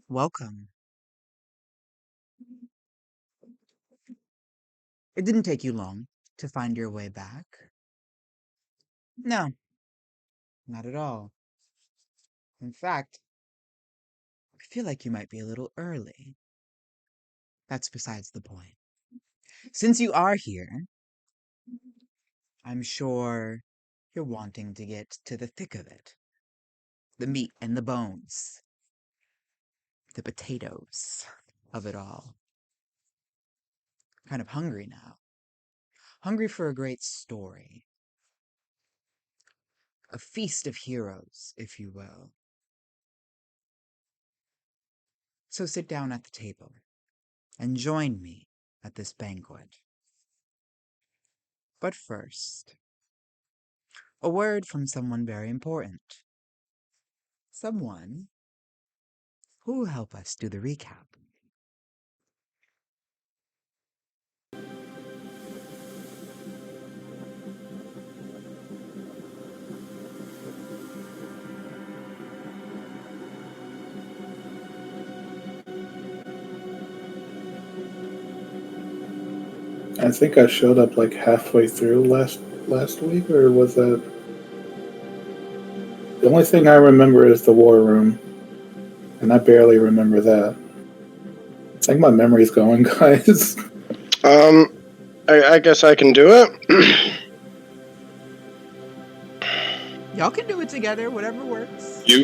Welcome. It didn't take you long to find your way back. No, not at all. In fact, I feel like you might be a little early. That's besides the point. Since you are here, I'm sure you're wanting to get to the thick of it. The meat and the bones. The potatoes of it all. Kind of hungry now. Hungry for a great story. A feast of heroes, if you will. So sit down at the table and join me at this banquet. But first, a word from someone very important. Someone who will help us do the recap. I think I showed up like halfway through last week, or was that? The only thing I remember is the war room, and I barely remember that. I think my memory's going, guys. I guess I can do it. Y'all can do it together, whatever works. Do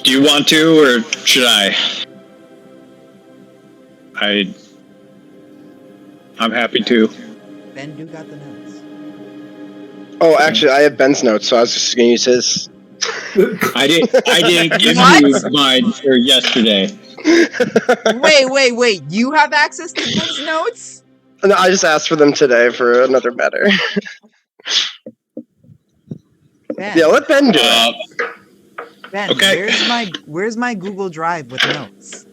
you want to, or should I? I'm happy to. Ben do got the notes. Oh, actually, I have Ben's notes, so I was just gonna use his. I didn't give What? you mine for yesterday. Wait. You have access to Ben's notes? No, I just asked for them today for another better. Ben. Yeah, let Ben do it. Ben, Okay. where's my Google Drive with notes?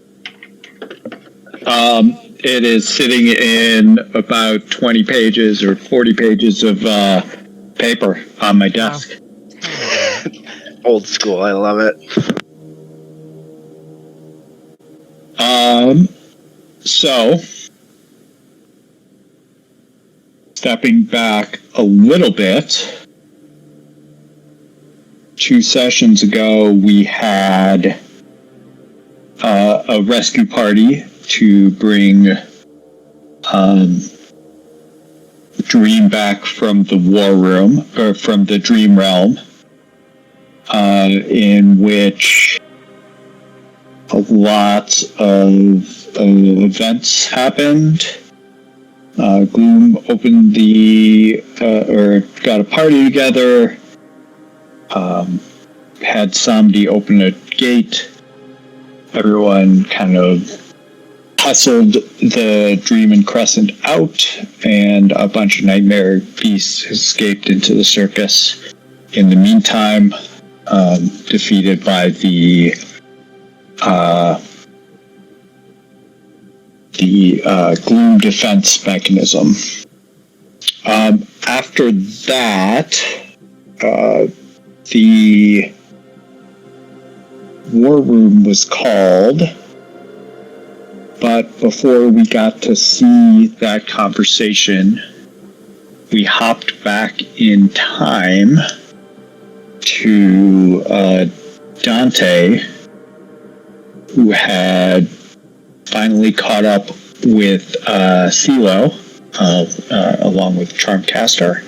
It is sitting in about 20 pages or 40 pages of paper on my desk. Old school, I love it. So, stepping back a little bit, 2 sessions ago we had a rescue party to bring Dream back from the war room, or from the dream realm, in which a lot of events happened. Gloom opened or got a party together, had somebody open a gate. Everyone kind of hustled the Dream and Crescent out, and a bunch of nightmare beasts escaped into the circus. In the meantime, defeated by the Gloom defense mechanism. After that, the war room was called, but before we got to see that conversation, we hopped back in time to Dante, who had finally caught up with CeeLo, along with Charmcaster.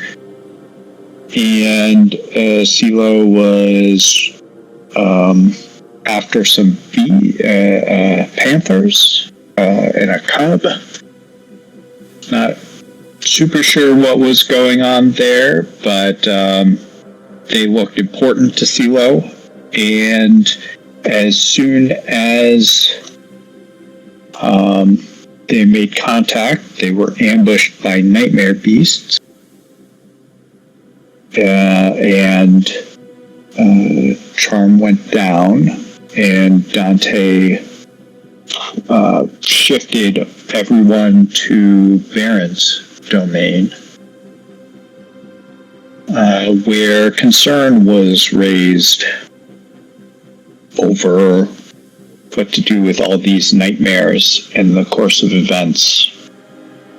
And CeeLo was after some panthers and a cub. Not super sure what was going on there, but they looked important to CeeLo. And as soon as they made contact, they were ambushed by nightmare beasts. And Charm went down, and Dante shifted everyone to Baron's domain, where concern was raised over what to do with all these nightmares in the course of events.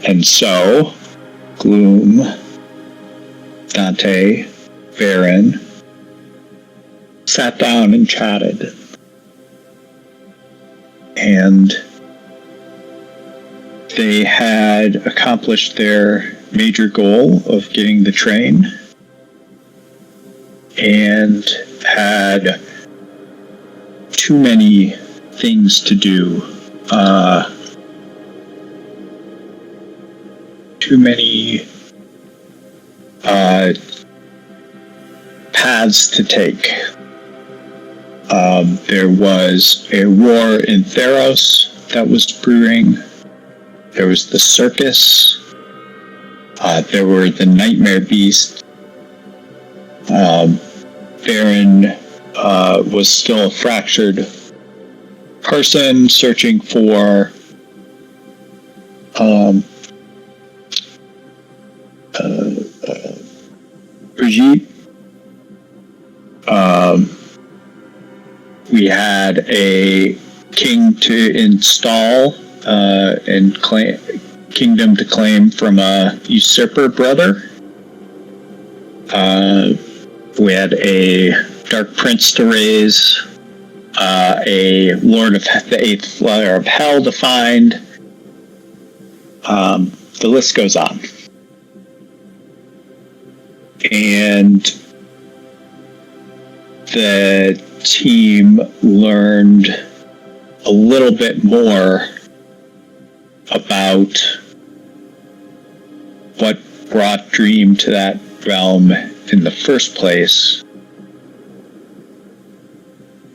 And so, Gloom, Dante, Baron sat down and chatted. And they had accomplished their major goal of getting the train and had too many things to do. Too many paths to take. There was a war in Theros that was brewing. There was the circus. There were the nightmare beasts. Baron was still a fractured person searching for Brigitte. We had a king to install and kingdom to claim from a usurper brother. We had a dark prince to raise, a lord of the eighth layer of hell to find. The list goes on. And the team learned a little bit more about what brought Dream to that realm in the first place.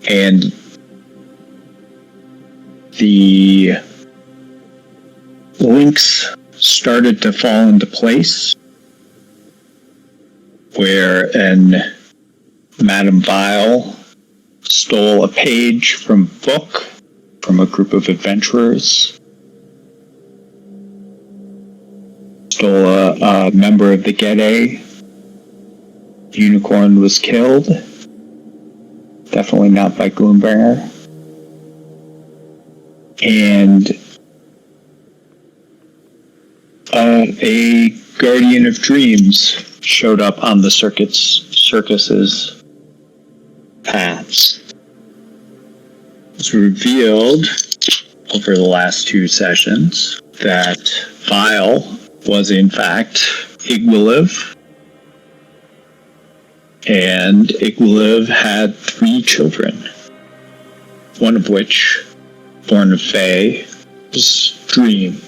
And the links started to fall into place, where Madame Vile stole a page from a book from a group of adventurers, stole a member of the Gede. Unicorn was killed. Definitely not by Gloombringer. And a Guardian of Dreams showed up on the circus's paths. It was revealed over the last two sessions that Vile was in fact Igwiliv, and Igwiliv had 3 children, one of which, born of Fae, was Dream.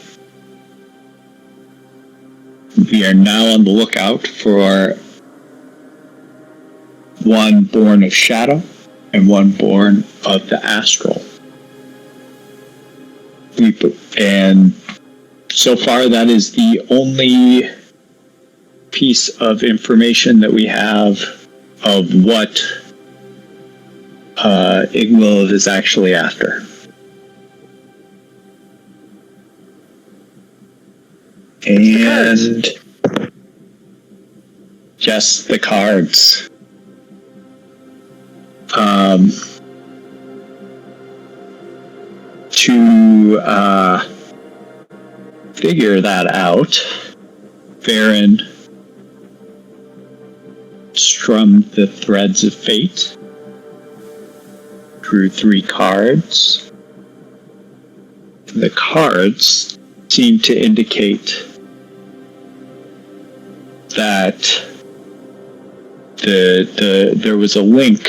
We are now on the lookout for one born of Shadow and one born of the Astral. And so far, that is the only piece of information that we have of what Igwiliv is actually after. And just the cards. To figure that out, Baron strummed the threads of fate, drew 3 cards. The cards seem to indicate that there was a link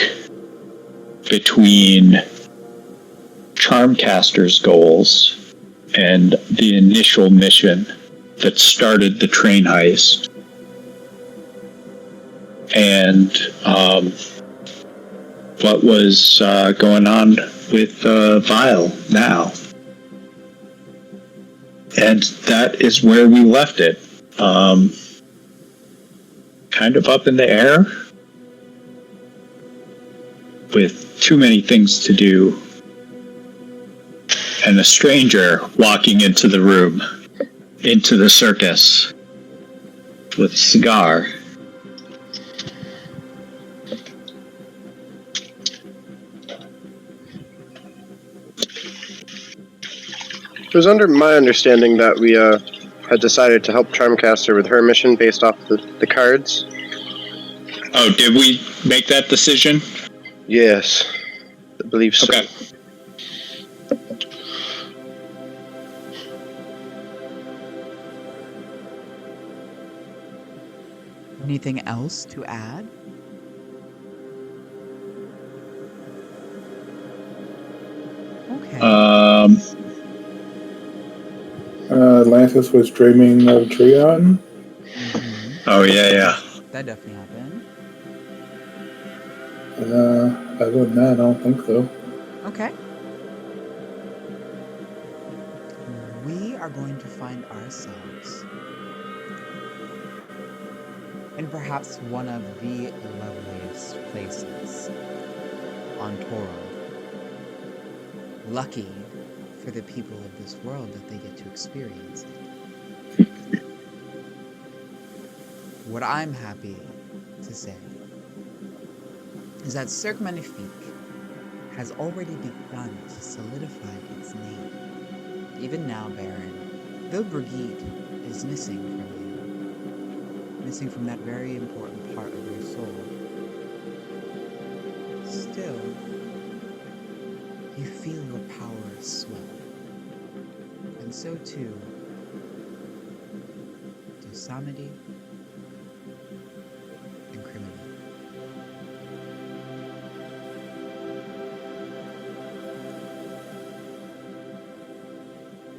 between Charmcaster's goals and the initial mission that started the train heist, and what was going on with Vile now. And that is where we left it. Kind of up in the air, with too many things to do, and a stranger walking into the room, into the circus, with a cigar. It was under my understanding that we had decided to help Charmcaster with her mission based off the cards. Oh, did we make that decision? Yes, I believe so. Okay. Anything else to add? Okay. Atlantis was dreaming of Trion. Oh, yeah. That definitely happened. Other than that, I don't think so. Okay. We are going to find ourselves in perhaps one of the loveliest places on Toro. Lucky for the people of this world that they get to experience it. What I'm happy to say is that Cirque Magnifique has already begun to solidify its name. Even now, Baron, though Brigitte is missing from you, missing from that very important part of your soul, still, you feel your power swell. And so too do Samedi and Criminal.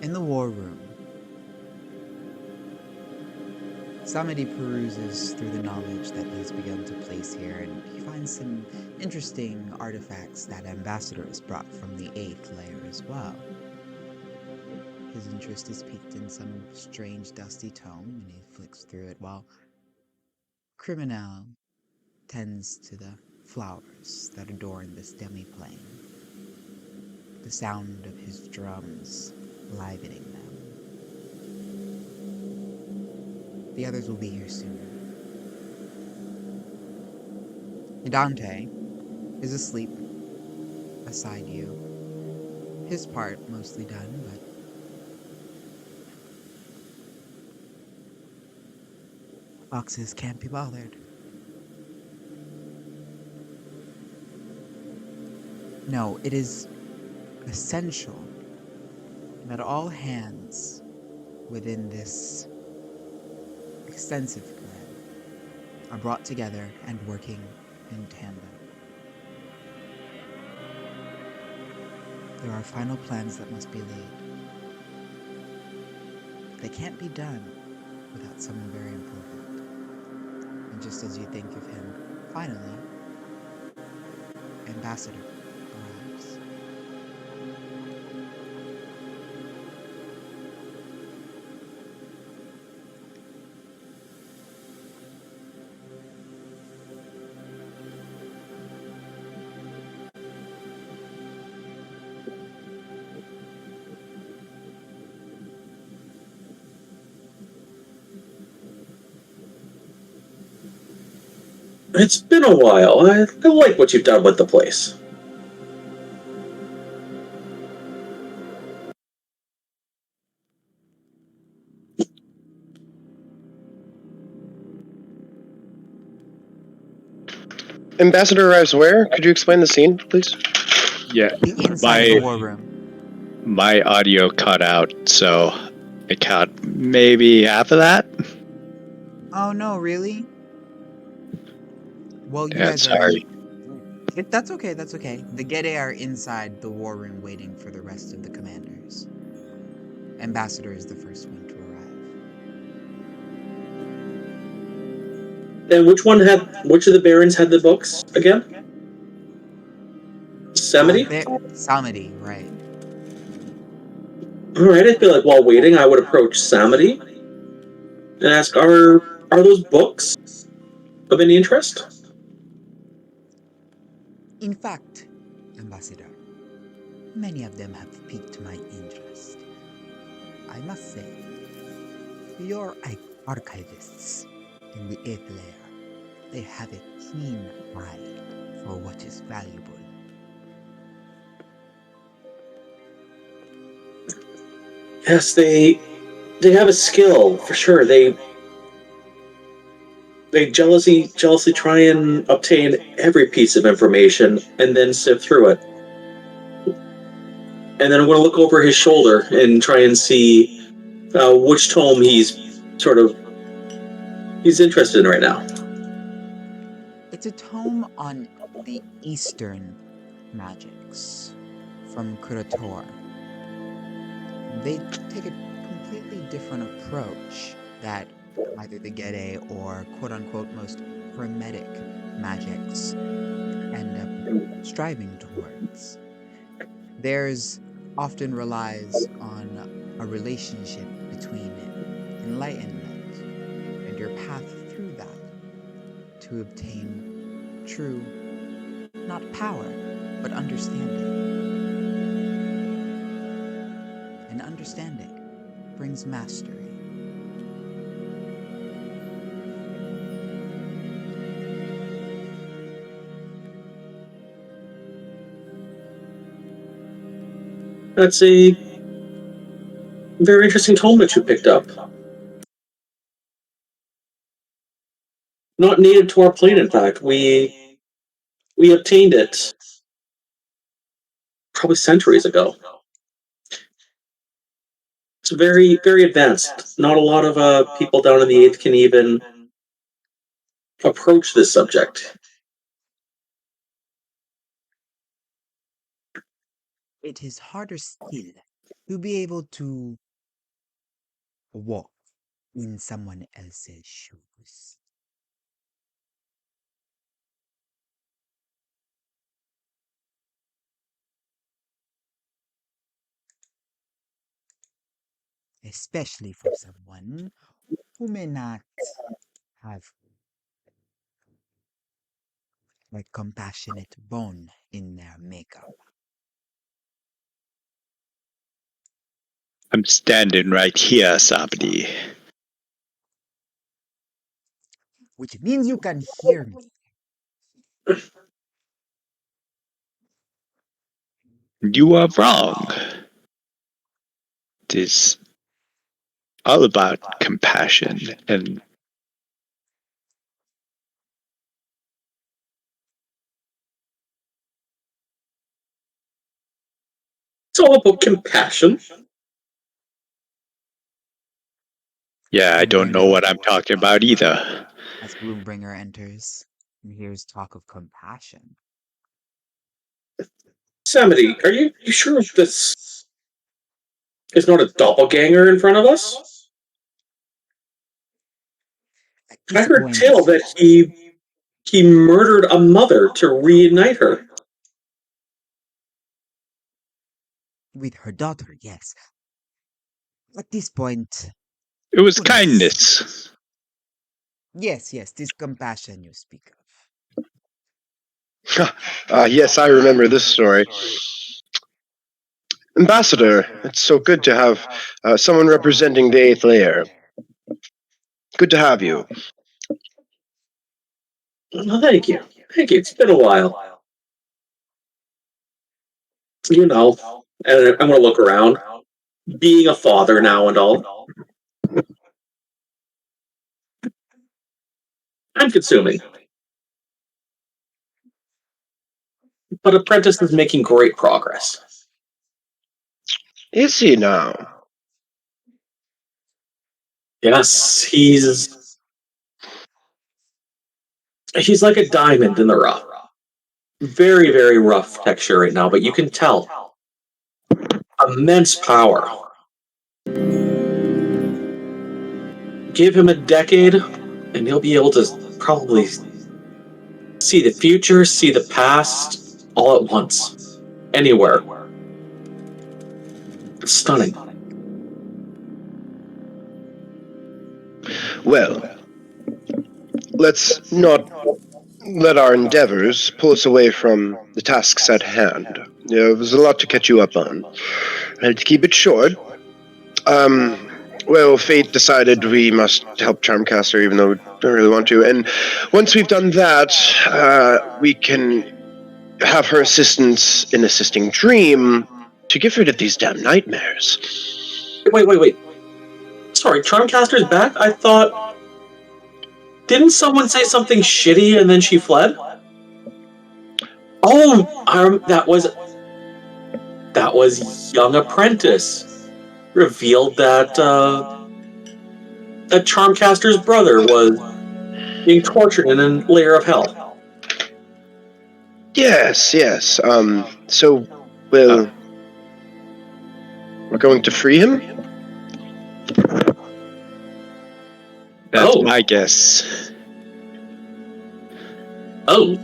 In the war room, Samedi peruses through the knowledge that he's begun to place here, and he finds some interesting artifacts that Ambassador has brought from the 8th layer as well. His interest is piqued in some strange dusty tome, and he flicks through it while Criminal tends to the flowers that adorn this demi-plane, the sound of his drums livening them. The others will be here soon. Dante is asleep beside you. His part mostly done, but foxes can't be bothered. No, it is essential that all hands within this extensive clan are brought together and working in tandem. There are final plans that must be laid. They can't be done without someone very important. And just as you think of him, finally, Ambassador arrives. It's been a while. I like what you've done with the place. Ambassador arrives where? Could you explain the scene, please? Yeah, Inside the war room. my audio cut out, so I caught maybe half of that. Oh no, really? Well, you Yeah, guys sorry. That's okay, that's okay. The Gede are inside the war room waiting for the rest of the commanders. Ambassador is the first one to arrive. And which of the barons had the books again? Samedi? Samedi, right. Alright, I feel like while waiting I would approach Samedi and ask, are those books of any interest? In fact, Ambassador, many of them have piqued my interest. I must say, your archivists in the 8th layer, they have a keen eye for what is valuable. Yes, they have a skill for sure. They jealously try and obtain every piece of information and then sift through it. And then I'm going to look over his shoulder and try and see which tome he's interested in right now. It's a tome on the Eastern magics from Kurator. They take a completely different approach that either the Gede or quote-unquote most hermetic magics end up striving towards. Theirs often relies on a relationship between enlightenment and your path through that to obtain true, not power, but understanding. And understanding brings mastery. That's a very interesting tome that you picked up. Not native to our plane, in fact. We obtained it probably centuries ago. It's very, very advanced. Not a lot of people down in the 8th can even approach this subject. It is harder still to be able to walk in someone else's shoes. Especially for someone who may not have a compassionate bone in their makeup. I'm standing right here, Sabdi. Which means you can hear me. You are wrong. It is all about compassion and It's all about compassion. yeah, I don't know what I'm talking about either. As Gloombringer enters and hears talk of compassion. Samity, are you sure this is not a doppelganger in front of us? I heard tale that he murdered a mother to reunite her. With her daughter, yes. At this point, It was who knows? kindness. Yes, this compassion you speak of. Yes, I remember this story. Ambassador, it's so good to have someone representing the 8th layer. Good to have you. Oh, thank you. It's been a while. You know, and I'm going to look around. Being a father now and all. I'm consuming. But Apprentice is making great progress. Is he now? Yes, he's like a diamond in the rough. Very, very rough texture right now, but you can tell. Immense power. Give him a decade, and he'll be able to probably see the future, see the past, all at once. Anywhere. It's stunning. Well, let's not let our endeavors pull us away from the tasks at hand. There's a lot to catch you up on. And to keep it short, well, fate decided we must help Charmcaster, even though we don't really want to. And once we've done that, we can have her assistance in assisting Dream to get rid of these damn nightmares. Wait. Sorry, Charmcaster's back? I thought... Didn't someone say something shitty and then she fled? Oh, that was Young Apprentice. Revealed that, that Charmcaster's brother was being tortured in a layer of hell. Yes. So, well, we're going to free him? That's my guess. Oh.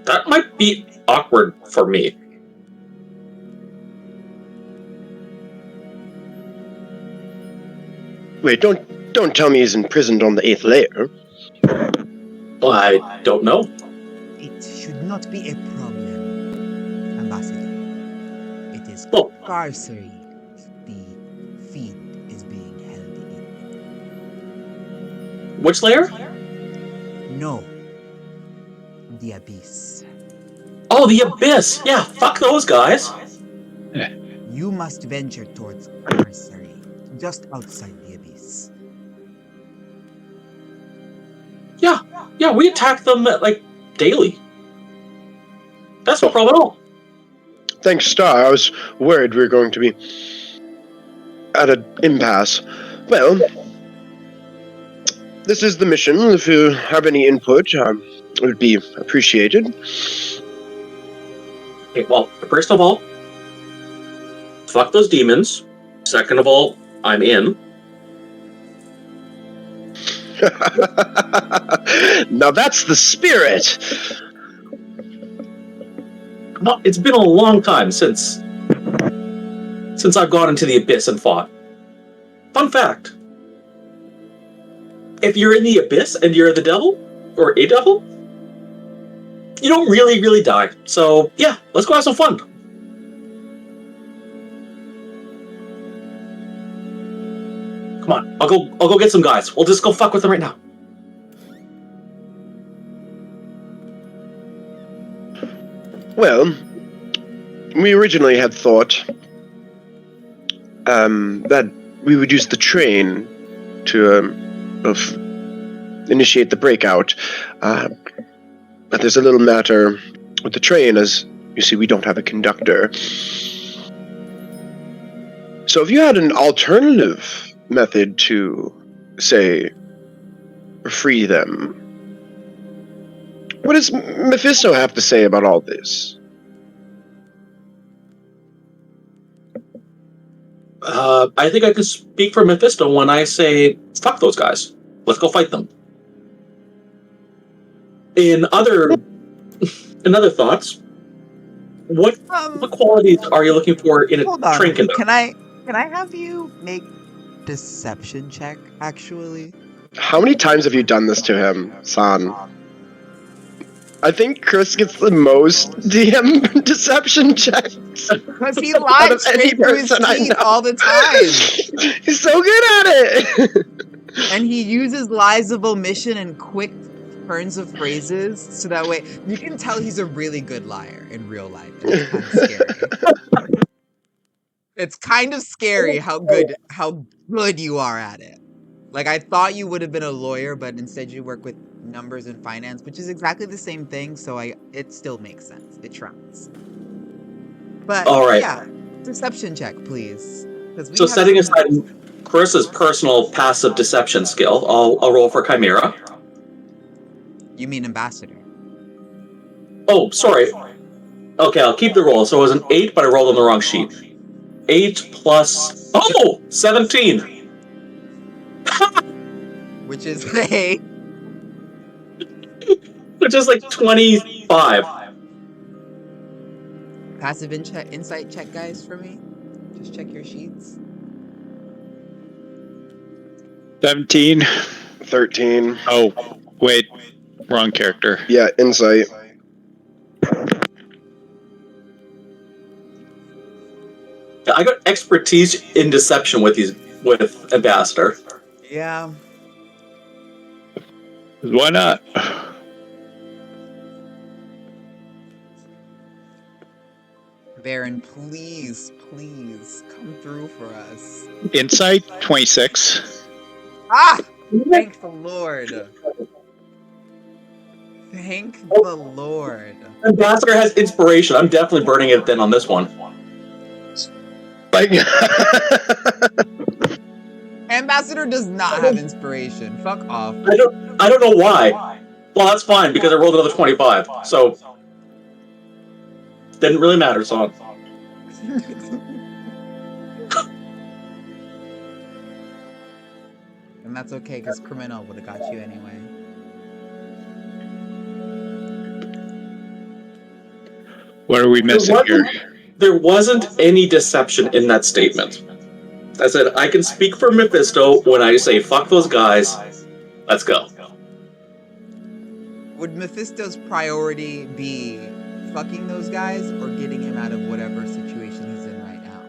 That might be awkward for me. Wait, don't tell me he's imprisoned on the 8th layer. Well, I don't know. It should not be a problem, Ambassador. It is Oh. carcery. The fiend is being held in. Which layer? No. The Abyss. Oh, the Abyss! Yeah, fuck those guys! You must venture towards carcery, just outside the Abyss. Yeah, we attack them, like, daily. That's no problem at all. Thanks, Star. I was worried we were going to be at an impasse. Well, this is the mission. If you have any input, it would be appreciated. Okay, well, first of all, fuck those demons. Second of all, I'm in. Now that's the spirit! Well, it's been a long time since I've gone into the Abyss and fought. Fun fact. If you're in the Abyss and you're the devil, or a devil, you don't really die. So, yeah, let's go have some fun. Come on, I'll go get some guys. We'll just go fuck with them right now. Well, we originally had thought that we would use the train to initiate the breakout. But there's a little matter with the train, as you see, we don't have a conductor. So if you had an alternative method to, say, free them, what does Mephisto have to say about all this? I think I can speak for Mephisto when I say, fuck those guys. Let's go fight them. In other thoughts, what qualities are you looking for in a Hold on. train conductor? Can I have you make deception check, actually? How many times have you done this to him, San? I think Chris gets the most DM deception checks. Because he lies straight through his teeth all the time. He's so good at it. And he uses lies of omission and quick turns of phrases, so that way you can tell he's a really good liar in real life. And it's kind of scary. It's kind of scary how good you are at it. Like, I thought you would have been a lawyer, but instead you work with numbers and finance, which is exactly the same thing, so it still makes sense. It tracks. But All right. yeah, deception check, please. So setting aside Chris's personal passive deception skill, I'll roll for Chimera. You mean ambassador? Oh, sorry. Okay, I'll keep the roll. So it was an 8, but I rolled on the wrong sheet. 8 plus... Oh! 17! Which is a... Which is like 25. Passive insight check, guys, for me. Just check your sheets. 17. 13. Oh, wait. Wrong character. Yeah, insight. I got expertise in deception with Ambassador. Yeah. Why not? Varen, please, please come through for us. Insight 26. Ah! Thank the Lord. Thank the Lord. Ambassador has inspiration. I'm definitely burning it then on this one. Like, Ambassador does not have inspiration. Fuck off. I don't know why. Well, that's fine because I rolled another 25, so didn't really matter. So And that's okay, because Criminal would have got you anyway. What are we missing here? There wasn't any deception in that statement. I said I can speak for Mephisto when I say fuck those guys. Let's go. Would Mephisto's priority be fucking those guys or getting him out of whatever situation he's in right now?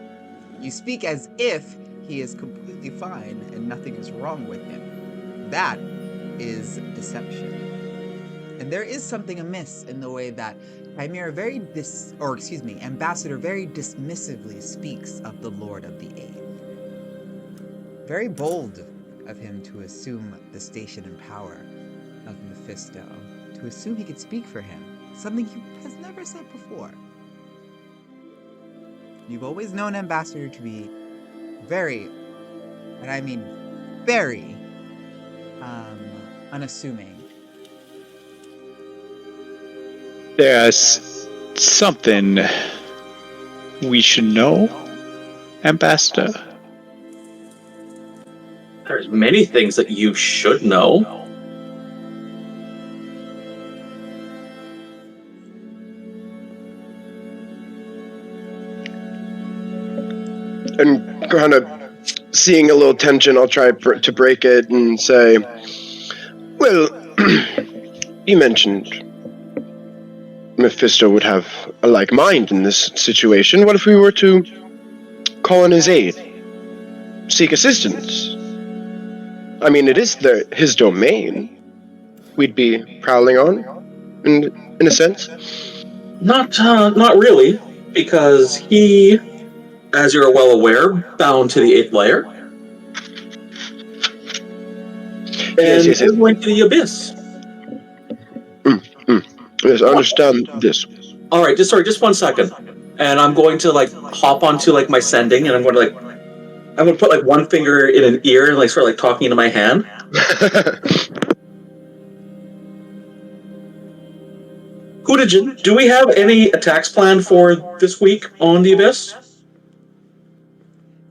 You speak as if he is completely fine and nothing is wrong with him. That is deception. And there is something amiss in the way that Chimera Ambassador very dismissively speaks of the Lord of the Eighth. Very bold of him to assume the station and power of Mephisto, to assume he could speak for him, something he has never said before. You've always known Ambassador to be very, and I mean very, unassuming. There's something we should know, Ambassador. There's many things that you should know. and kind of seeing a little tension, I'll try to break it and say, well, you mentioned Mephisto would have a like mind in this situation. What if we were to call in his aid? Seek assistance? I mean, it is his domain. We'd be prowling on, in a sense. Not really, because he, as you're well aware, bound to the 8th layer. And Yes. we're going to the abyss. Yes, I understand this. All right, just 1 second, and I'm going to hop onto my sending, and I'm going to put one finger in an ear and start talking into my hand. Hudajin, do we have any attacks planned for this week on the abyss?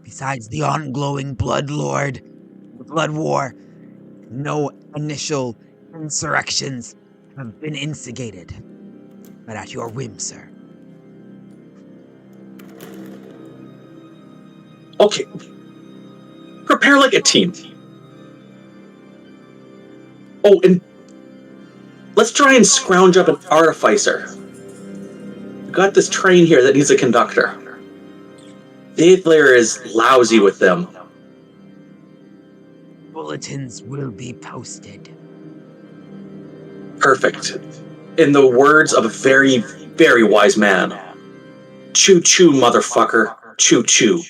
Besides the ongoing Blood Lord, the Blood War, no initial insurrections have been instigated. But at your whim, sir. Okay. Prepare like a team. Oh, and let's try and scrounge up an artificer. We've got this train here that needs a conductor. The 8th layer is lousy with them. Bulletins will be posted. Perfect. In the words of a very, very wise man. Choo-choo, motherfucker. Choo-choo.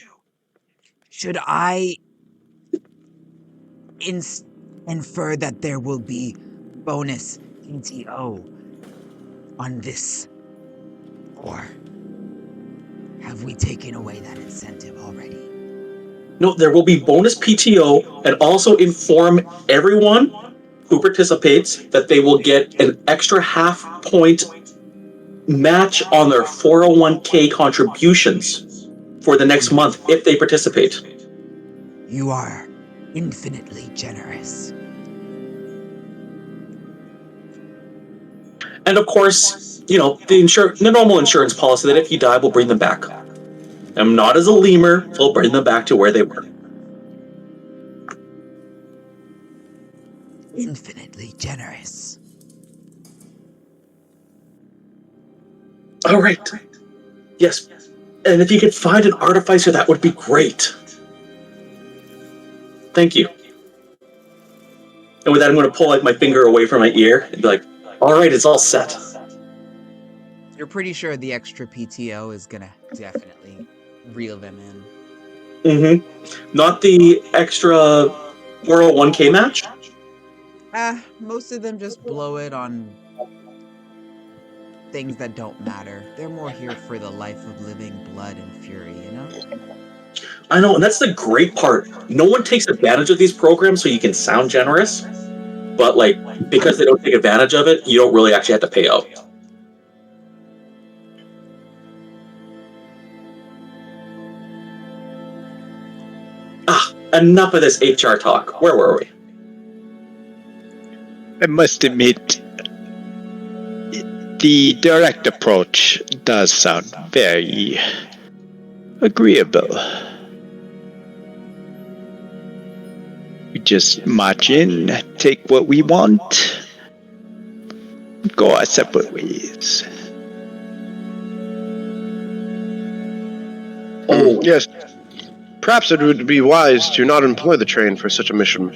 Should I infer that there will be bonus PTO on this? Or have we taken away that incentive already? No, there will be bonus PTO, and also inform everyone who participates that they will get an extra half-point match on their 401k contributions for the next month if they participate. You are infinitely generous. And of course, the normal insurance policy that if you die, we'll bring them back. I'm not as a lemur, so we'll bring them back to where they were. Infinitely generous. All right. Yes. And if you could find an artificer, that would be great. Thank you. And with that, I'm going to pull my finger away from my ear and be like, all right, it's all set. You're pretty sure the extra PTO is gonna definitely reel them in. Mm-hmm. Not the extra 401k match? Most of them just blow it on things that don't matter. They're more here for the life of living, blood and fury, you know? I know, and that's the great part. No one takes advantage of these programs so you can sound generous, but like because they don't take advantage of it, you don't really actually have to pay out. Enough of this HR talk. Where were we? I must admit, the direct approach does sound very agreeable. We just march in, take what we want, go our separate ways. Oh, Yes. Perhaps it would be wise to not employ the train for such a mission.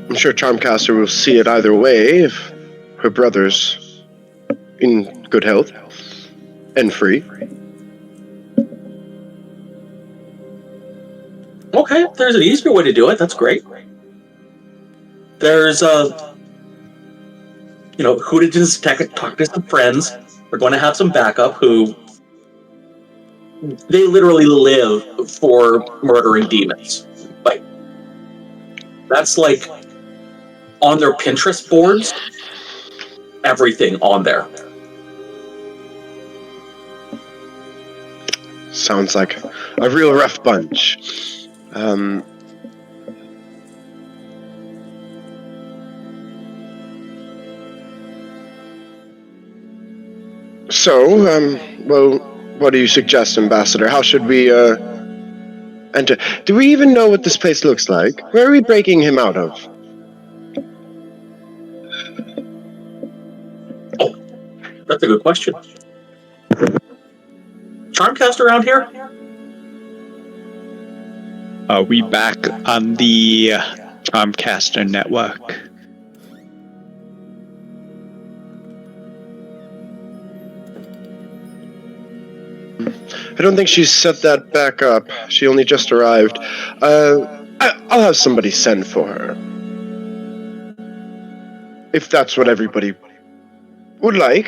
I'm sure Charmcaster will see it either way if her brother's in good health and free. okay. There's an easier way to do it. That's great. There's who to just talk to some friends. We're going to have some backup who they literally live for murdering demons. Like that's like on their Pinterest boards, everything on there. Sounds like a real rough bunch. Well, what do you suggest, Ambassador? How should we, enter? Do we even know what this place looks like? Where are we breaking him out of? Oh, that's a good question. Charmcast around here? Are we back on the Charmcaster network? I don't think she's set that back up. She only just arrived. I'll have somebody send for her. If that's what everybody would like.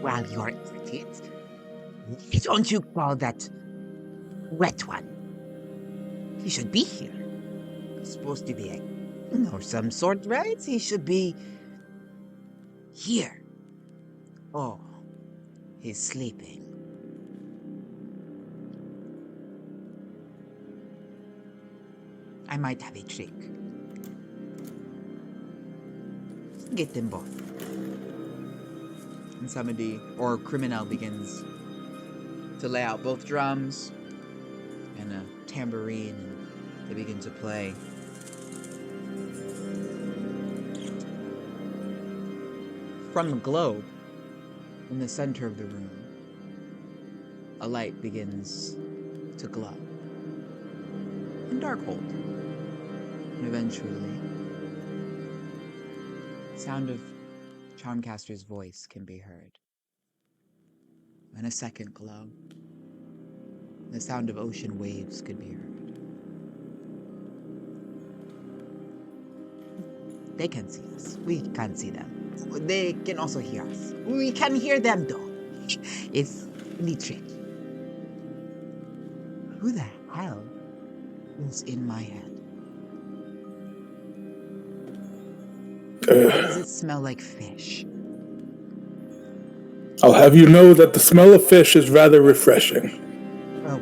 While you're at it, don't you call that wet one? He should be here. He's supposed to be a king or some sort, right? He should be here. Oh, he's sleeping. I might have a trick. Get them both. And somebody, or criminal, begins to lay out both drums and a tambourine, and they begin to play. From the globe, in the center of the room, a light begins to glow and dark hold. And eventually, the sound of Charmcaster's voice can be heard. And a second glow. The sound of ocean waves could be heard. They can see us. We can't see them. They can also hear us. We can hear them though. It's the trick. Who the hell is in my head? Why does it smell like fish? I'll have you know that the smell of fish is rather refreshing. Oh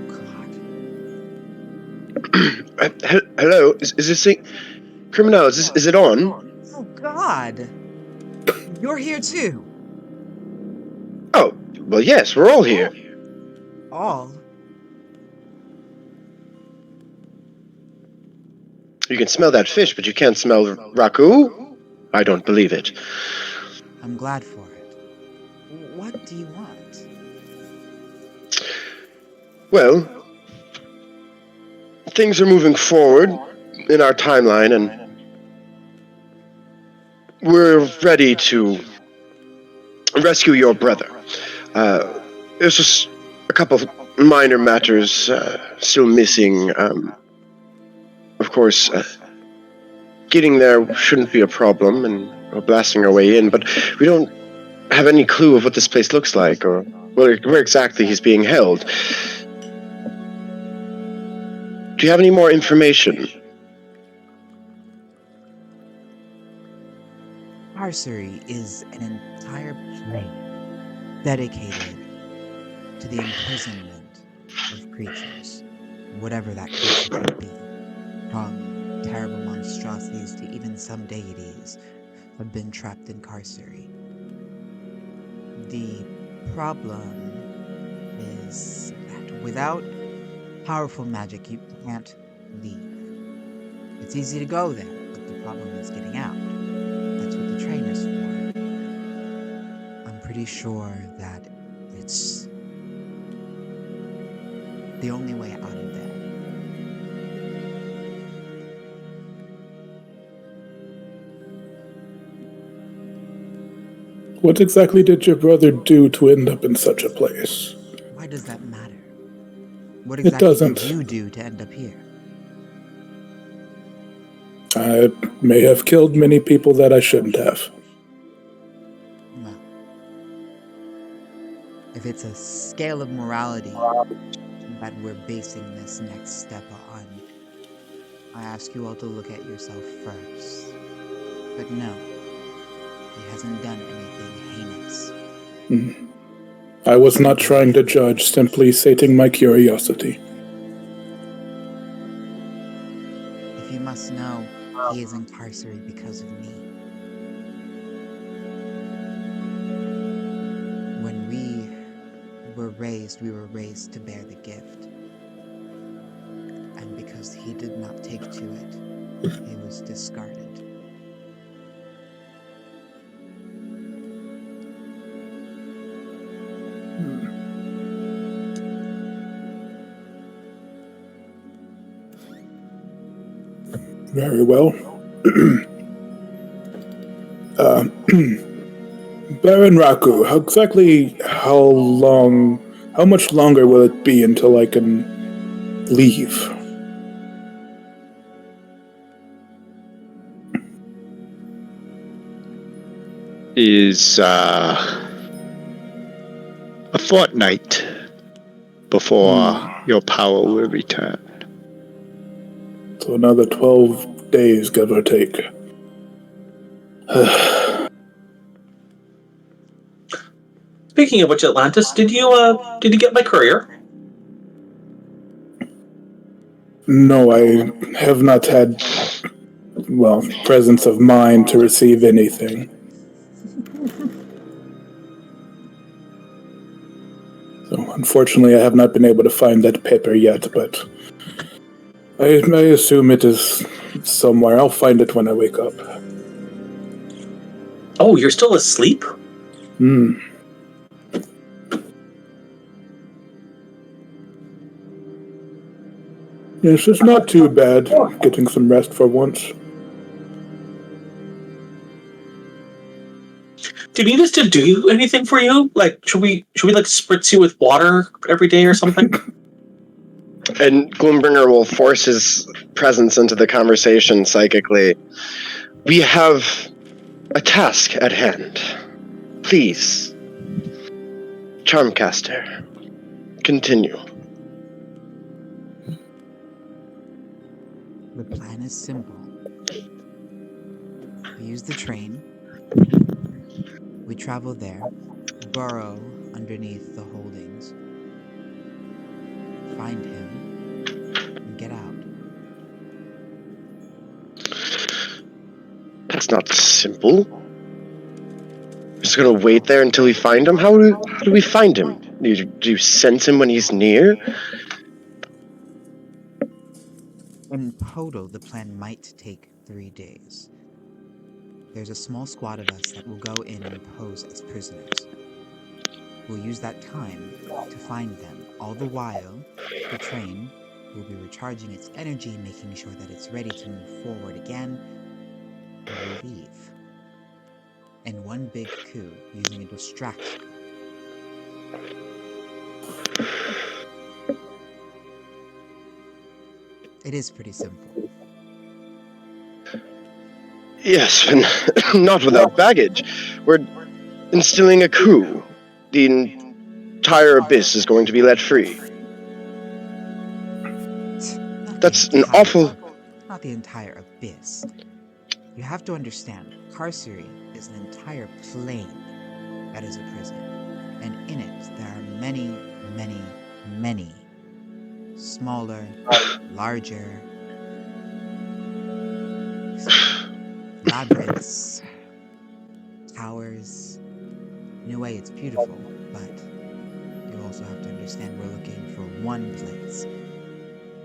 God. Hello? Is this thing... Criminal, is it on? Oh God. You're here too. Oh, well, yes, we're all here. All? You can smell that fish, but you can't smell raku? I don't believe it. I'm glad for it. What do you want? Well, things are moving forward in our timeline, and we're ready to rescue your brother. There's just a couple of minor matters still missing. Of course, getting there shouldn't be a problem, and we're blasting our way in, but we don't have any clue of what this place looks like, or where exactly he's being held. Do you have any more information? Carcery is an entire plane dedicated to the imprisonment of creatures, whatever that creature could be, from terrible monstrosities to even some deities have been trapped in Carcery. The problem is that without powerful magic, you can't leave. It's easy to go there, but the problem is getting out. That's what the train is for. I'm pretty sure that it's the only way out of there. What exactly did your brother do to end up in such a place? Why does that matter? What It exactly did doesn't. you do to end up here? I may have killed many people that I shouldn't have. Well, if it's a scale of morality that we're basing this next step on, I ask you all to look at yourself first. But no, he hasn't done anything heinous. I was not trying to judge, simply sating my curiosity. If you must know, he is incarcerated because of me. When we were raised to bear the gift. And because he did not take to it, he was discarded. Very well. Baron Raku, how much longer will it be until I can leave? Is a fortnight before your power will return. So another 12 days, give or take. Speaking of which, Atlantis, did you get my courier? No, I have not had, presence of mind to receive anything. So, unfortunately, I have not been able to find that paper yet, but I assume it is somewhere. I'll find it when I wake up. Oh, you're still asleep? Yes, it's not too bad getting some rest for once. Do you need us to do anything for you? Like, should we like spritz you with water every day or something? And Gloombringer will force his presence into the conversation psychically. We have a task at hand. Please, Charmcaster, continue. The plan is simple. We use the train. We travel there, burrow underneath the holdings, find him, and get out. That's not simple. We're just gonna wait there until we find him? How do we find him? Do you sense him when he's near? In total, the plan might take 3 days. There's a small squad of us that will go in and pose as prisoners. We'll use that time to find them. All the while, the train will be recharging its energy, making sure that it's ready to move forward again, and we'll leave. in one big coup using a distraction. It is pretty simple. Yes, but not without baggage. We're instilling a coup. The entire abyss is going to be let free. That's an awful... Not the entire abyss. You have to understand, Carcery is an entire plane that is a prison. And in it, there are many, many, many smaller, larger labyrinths, towers. In a way, it's beautiful, but you also have to understand we're looking for one place.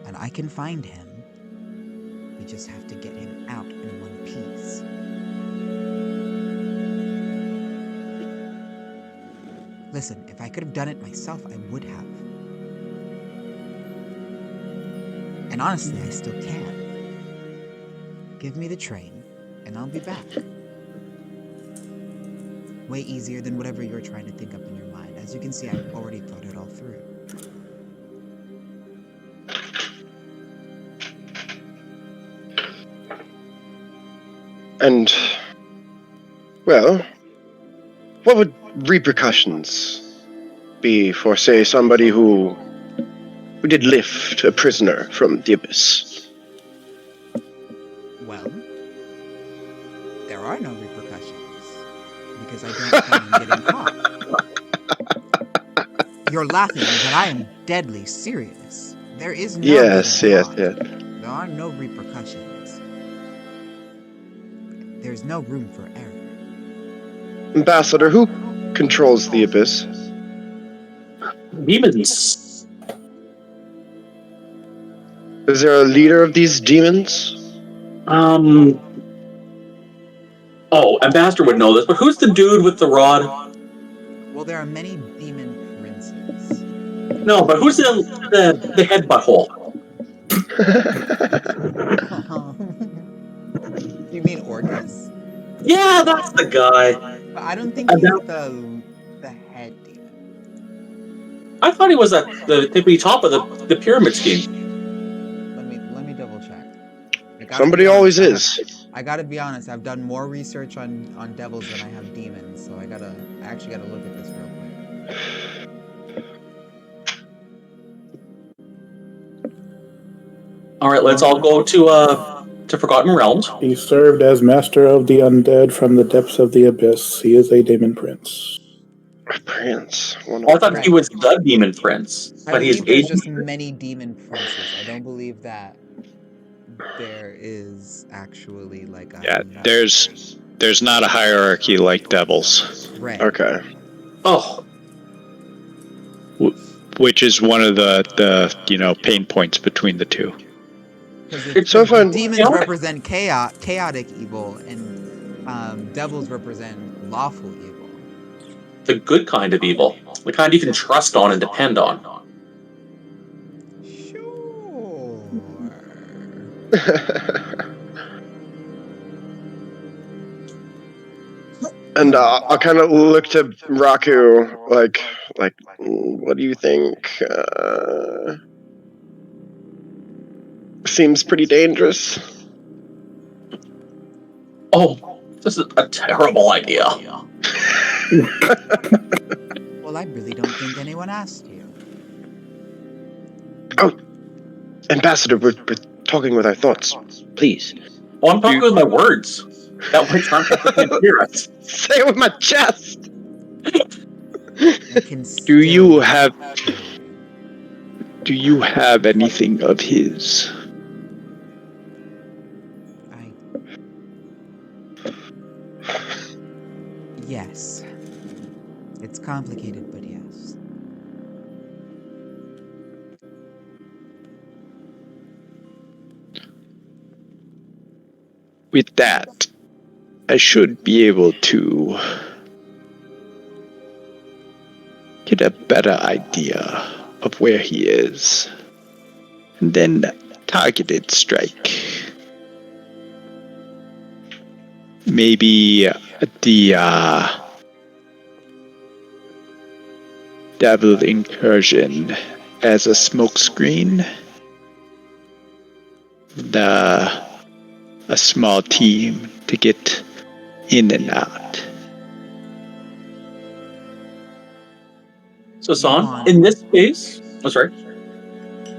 And I can find him. We just have to get him out in one piece. Listen, if I could have done it myself, I would have. And honestly, I still can. Give me the train, and I'll be back. Way easier than whatever you're trying to think up in your mind. As you can see, I've already thought it all through. And, well, what would repercussions be for, say, somebody who did lift a prisoner from the abyss? Well, there are no repercussions, because I don't plan on getting caught. You're laughing, but I am deadly serious. There is no Yes. There are no repercussions. There's no room for error. Ambassador, who controls the abyss? Demons. Is there a leader of these demons? Oh, Ambassador would know this, but who's the dude with the rod? Well, there are many demon princes. No, but who's the head butthole? You mean Orcus? Yeah, that's the guy. But I don't think he's the head demon. I thought he was at the tippy top of the pyramid scheme. Let me double check. Somebody always is. I gotta be honest, I've done more research on devils than I have demons, so I actually gotta look at this real quick. Alright, let's all go to Forgotten Realms. He served as master of the undead from the depths of the abyss. He is a demon prince. A prince. I thought he was the demon prince, but he's there's just many demon princes. I don't believe that there is actually like a... Yeah, there's not a hierarchy like devils. Right. Okay. Oh. Which is one of the pain points between the two. So fun. Demons represent chaotic evil, and devils represent lawful evil. The good kind of evil. The kind you can trust on and depend on. Sure. And I'll kind of look to Raku, like, what do you think? Seems pretty dangerous. Oh, this is a terrible idea. Well, I really don't think anyone asked you. Oh, Ambassador, we're talking with our thoughts. Please. Oh, I'm talking with my words. That way Trump can hear us. Say it with my chest. Do you have anything of his? Yes. It's complicated, but yes. With that, I should be able to get a better idea of where he is, and then targeted strike. maybe the devil incursion as a smokescreen. A small team to get in and out. So, Son, in this case, I'm sorry.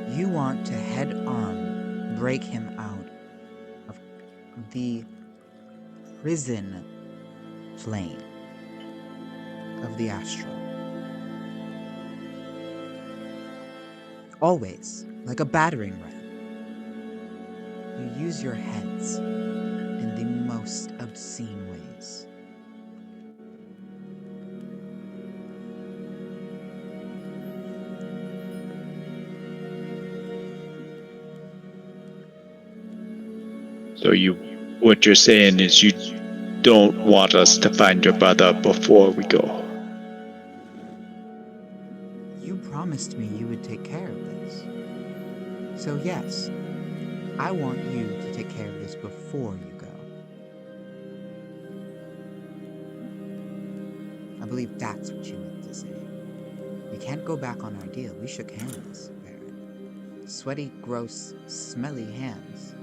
You want to head on break him out of the prison plane of the astral. Always, like a battering ram, you use your heads in the most obscene ways. So what you're saying is you don't want us to find your brother before we go. You promised me you would take care of this. So yes, I want you to take care of this before you go. I believe that's what you meant to say. We can't go back on our deal. We shook hands, Baron. Sweaty, gross, smelly hands.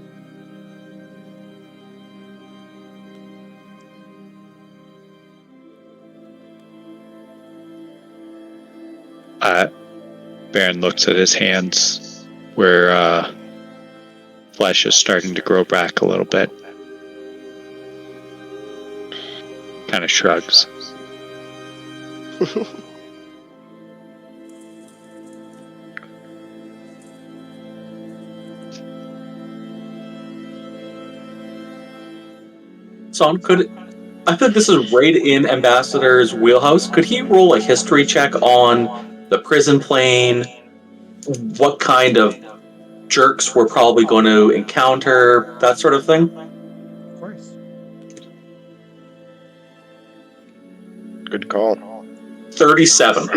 Baron looks at his hands where flesh is starting to grow back a little bit. Kind of shrugs. Son, I think this is right in Ambassador's wheelhouse. Could he roll a history check on the prison plane? What kind of jerks we're probably going to encounter? That sort of thing? Of course. Good call. 37.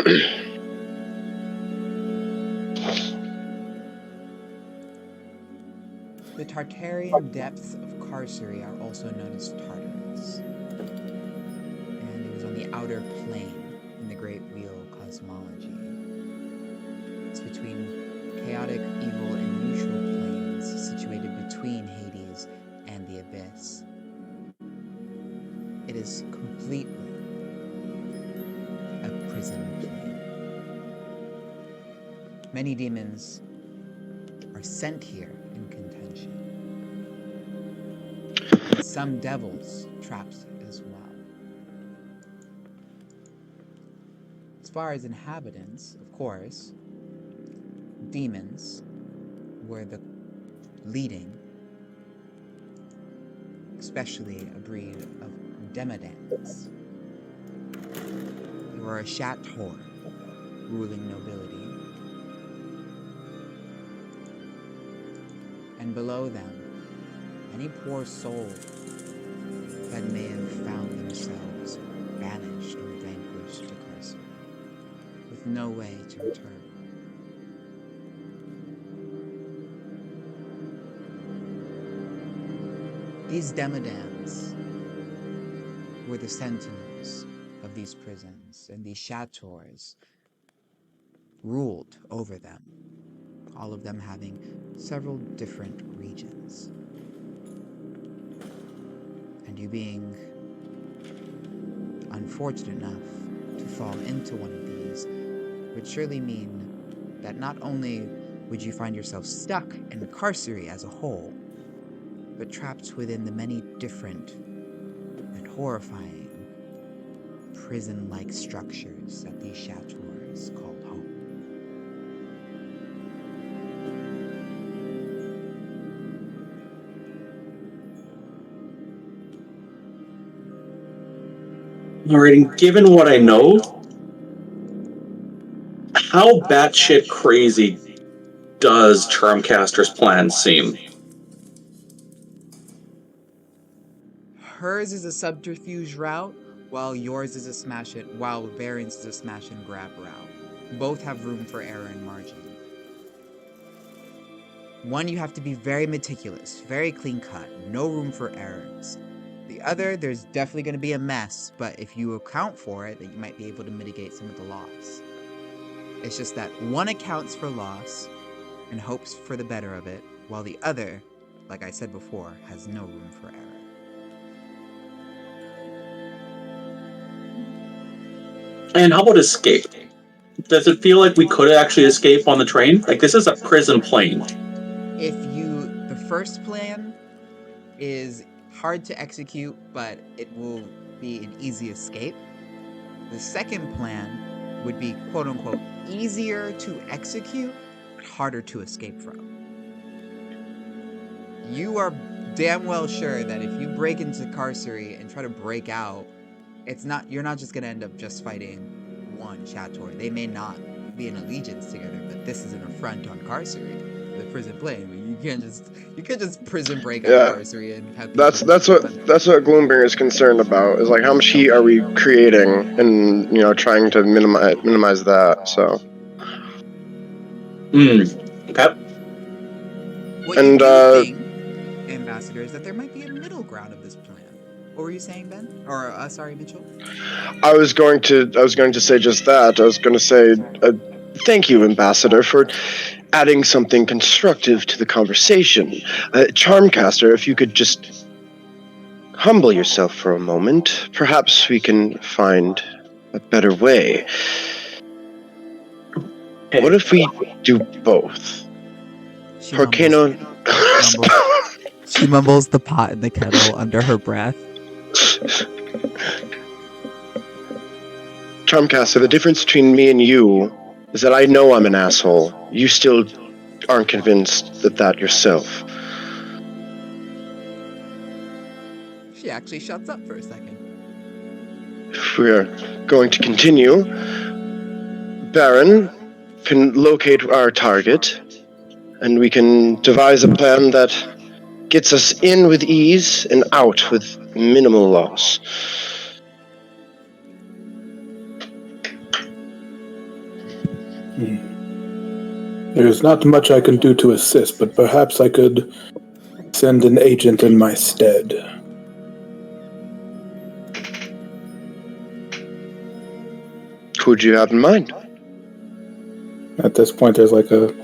The Tartarian depths of Carcery are also known as Tartarus. And it was on the outer plane in the Great Wheel cosmology. It's between chaotic, evil, and neutral planes situated between Hades and the Abyss. It is completely a prison plane. Many demons are sent here in contention. And some devils trapped as well. As far as inhabitants, of course, demons were the leading, especially a breed of demodans. They were a chateau ruling nobility. And below them, any poor soul that may have found themselves banished and vanquished to Carcery, with no way to return. These demodans were the sentinels of these prisons, and these chateaus ruled over them, all of them having several different regions. And you being unfortunate enough to fall into one of these would surely mean that not only would you find yourself stuck in Carcery as a whole, but trapped within the many different and horrifying prison-like structures that these chateaus called home. Alright, and given what I know, how batshit crazy does Charmcaster's plan seem? Hers is a subterfuge route, while yours is a smash it, while Baron's is a smash and grab route. Both have room for error and margin. One, you have to be very meticulous, very clean cut, no room for errors. The other, there's definitely going to be a mess, but if you account for it, then you might be able to mitigate some of the loss. It's just that one accounts for loss and hopes for the better of it, while the other, like I said before, has no room for error. And how about escape? Does it feel like we could actually escape on the train? Like, this is a prison plane. The first plan is hard to execute, but it will be an easy escape. The second plan would be quote unquote easier to execute, but harder to escape from. You are damn well sure that if you break into Carcery and try to break out, you're not just gonna end up just fighting one Chator. They may not be in allegiance together, but this is an affront on Carcery, the prison plane. You can't just prison break out Carcery and have people that's what Gloombringer is concerned about. Is like how much heat are we creating, and trying to minimize that. So. Okay. What you do think, Ambassador, is that there might be a middle ground of this plan. What were you saying, Ben? Or sorry, Mitchell? I was going to say just that. I was going to say thank you, Ambassador, for adding something constructive to the conversation. Charmcaster, if you could just humble yourself for a moment, perhaps we can find a better way. What if we do both? Porcano. She mumbles the pot and the kettle under her breath. Charmcaster, the difference between me and you is that I know I'm an asshole. You still aren't convinced that yourself. She actually shuts up for a second. If we're going to continue, Baron can locate our target, and we can devise a plan that gets us in with ease and out with minimal loss. There's not much I can do to assist, but perhaps I could send an agent in my stead. Who would you have in mind? At this point, there's like a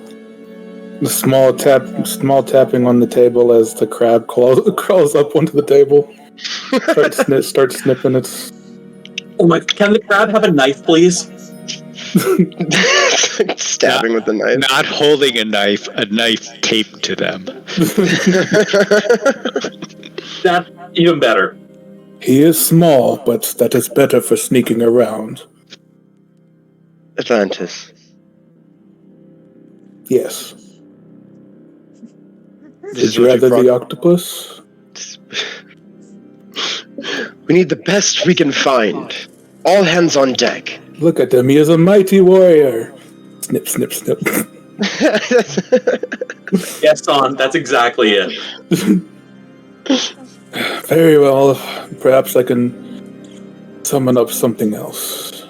small tapping on the table as the crab crawls up onto the table. Starts snipping its. Oh my! Can the crab have a knife, please? Stabbing with the knife. Not holding a knife taped to them. That's even better. He is small, but that is better for sneaking around. Atlantis. Yes. Would you rather the octopus? We need the best we can find. All hands on deck. Look at him, he is a mighty warrior. Snip, snip, snip. Yes, son, that's exactly it. Very well. Perhaps I can summon up something else.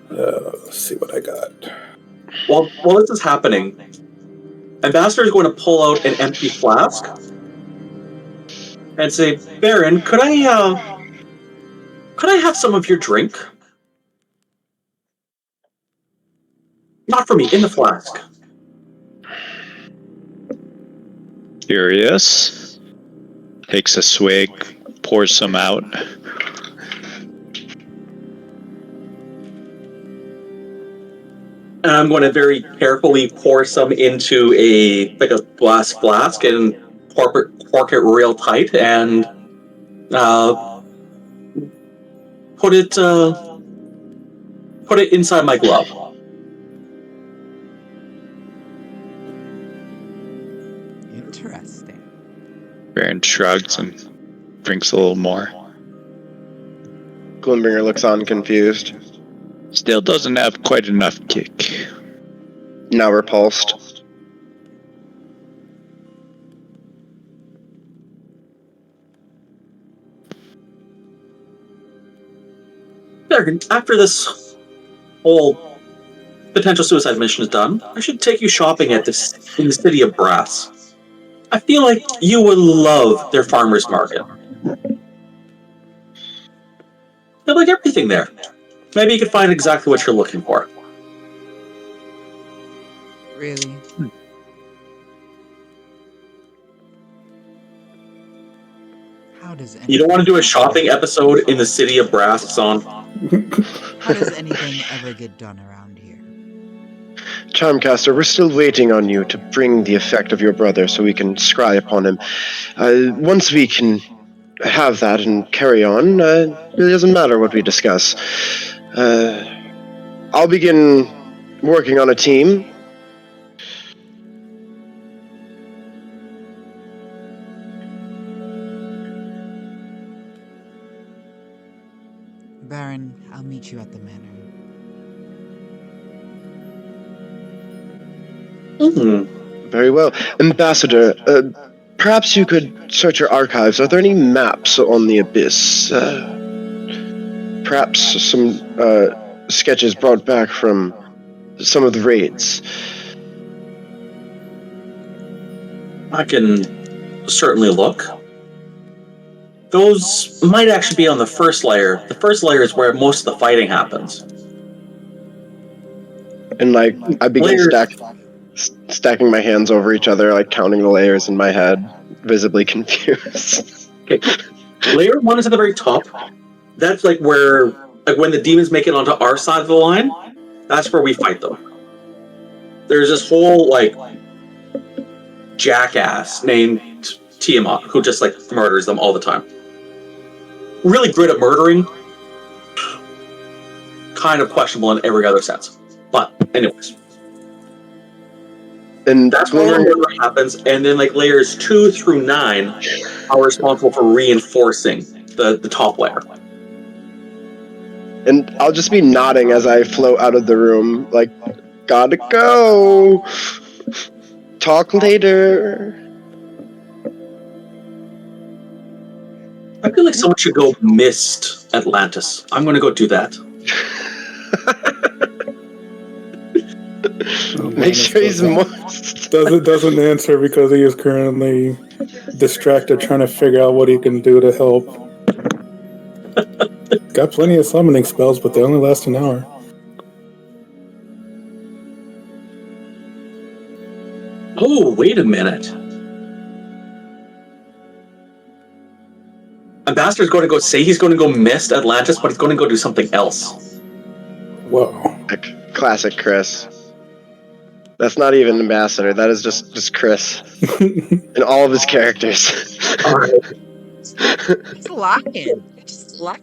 Let's see what I got. While this is happening, Ambassador is going to pull out an empty flask and say, "Baron, could I have some of your drink? Not for me, in the flask." Curious. Takes a swig, pours some out. And I'm going to very carefully pour some into a glass flask and cork it real tight and put it inside my glove. Interesting. Baron shrugs and drinks a little more. Gloombringer looks on confused. Still doesn't have quite enough kick. Now repulsed. After this whole potential suicide mission is done, I should take you shopping in the city of Brass. I feel like you would love their farmers market. You have like everything there. Maybe you could find exactly what you're looking for. Really? How does anything You don't want to do a shopping episode in the city of Brass, son. How does anything ever get done around here? Charmcaster, we're still waiting on you to bring the effect of your brother so we can scry upon him. Once we can have that and carry on, it really doesn't matter what we discuss. I'll begin working on a team. Baron, I'll meet you at the manor. Very well. Ambassador, perhaps you could search your archives. Are there any maps on the Abyss? Perhaps some sketches brought back from some of the raids. I can certainly look. Those might actually be on the first layer. The first layer is where most of the fighting happens. And like, I begin Layers- stacking my hands over each other, like counting the layers in my head, visibly confused. Okay. Layer 1 is at the very top. That's like where, like when the demons make it onto our side of the line, that's where we fight them. There's this whole like jackass named Tiamat who just like murders them all the time. Really good at murdering. Kind of questionable in every other sense. But anyways. And That's where the murder happens, and then like layers 2 through 9 are responsible for reinforcing the top layer. And I'll just be nodding as I float out of the room, like, gotta go. Talk later. I feel like someone should go mist Atlantis. I'm gonna go do that. Make sure he's more. Doesn't answer because he is currently distracted trying to figure out what he can do to help. Got plenty of summoning spells, but they only last an hour. Oh, wait a minute. Ambassador's going to go say he's going to go mist Atlantis, but he's going to go do something else. Whoa. Classic Chris. That's not even Ambassador. That is just Chris. And all of his characters. All right. Just lying. Just lying.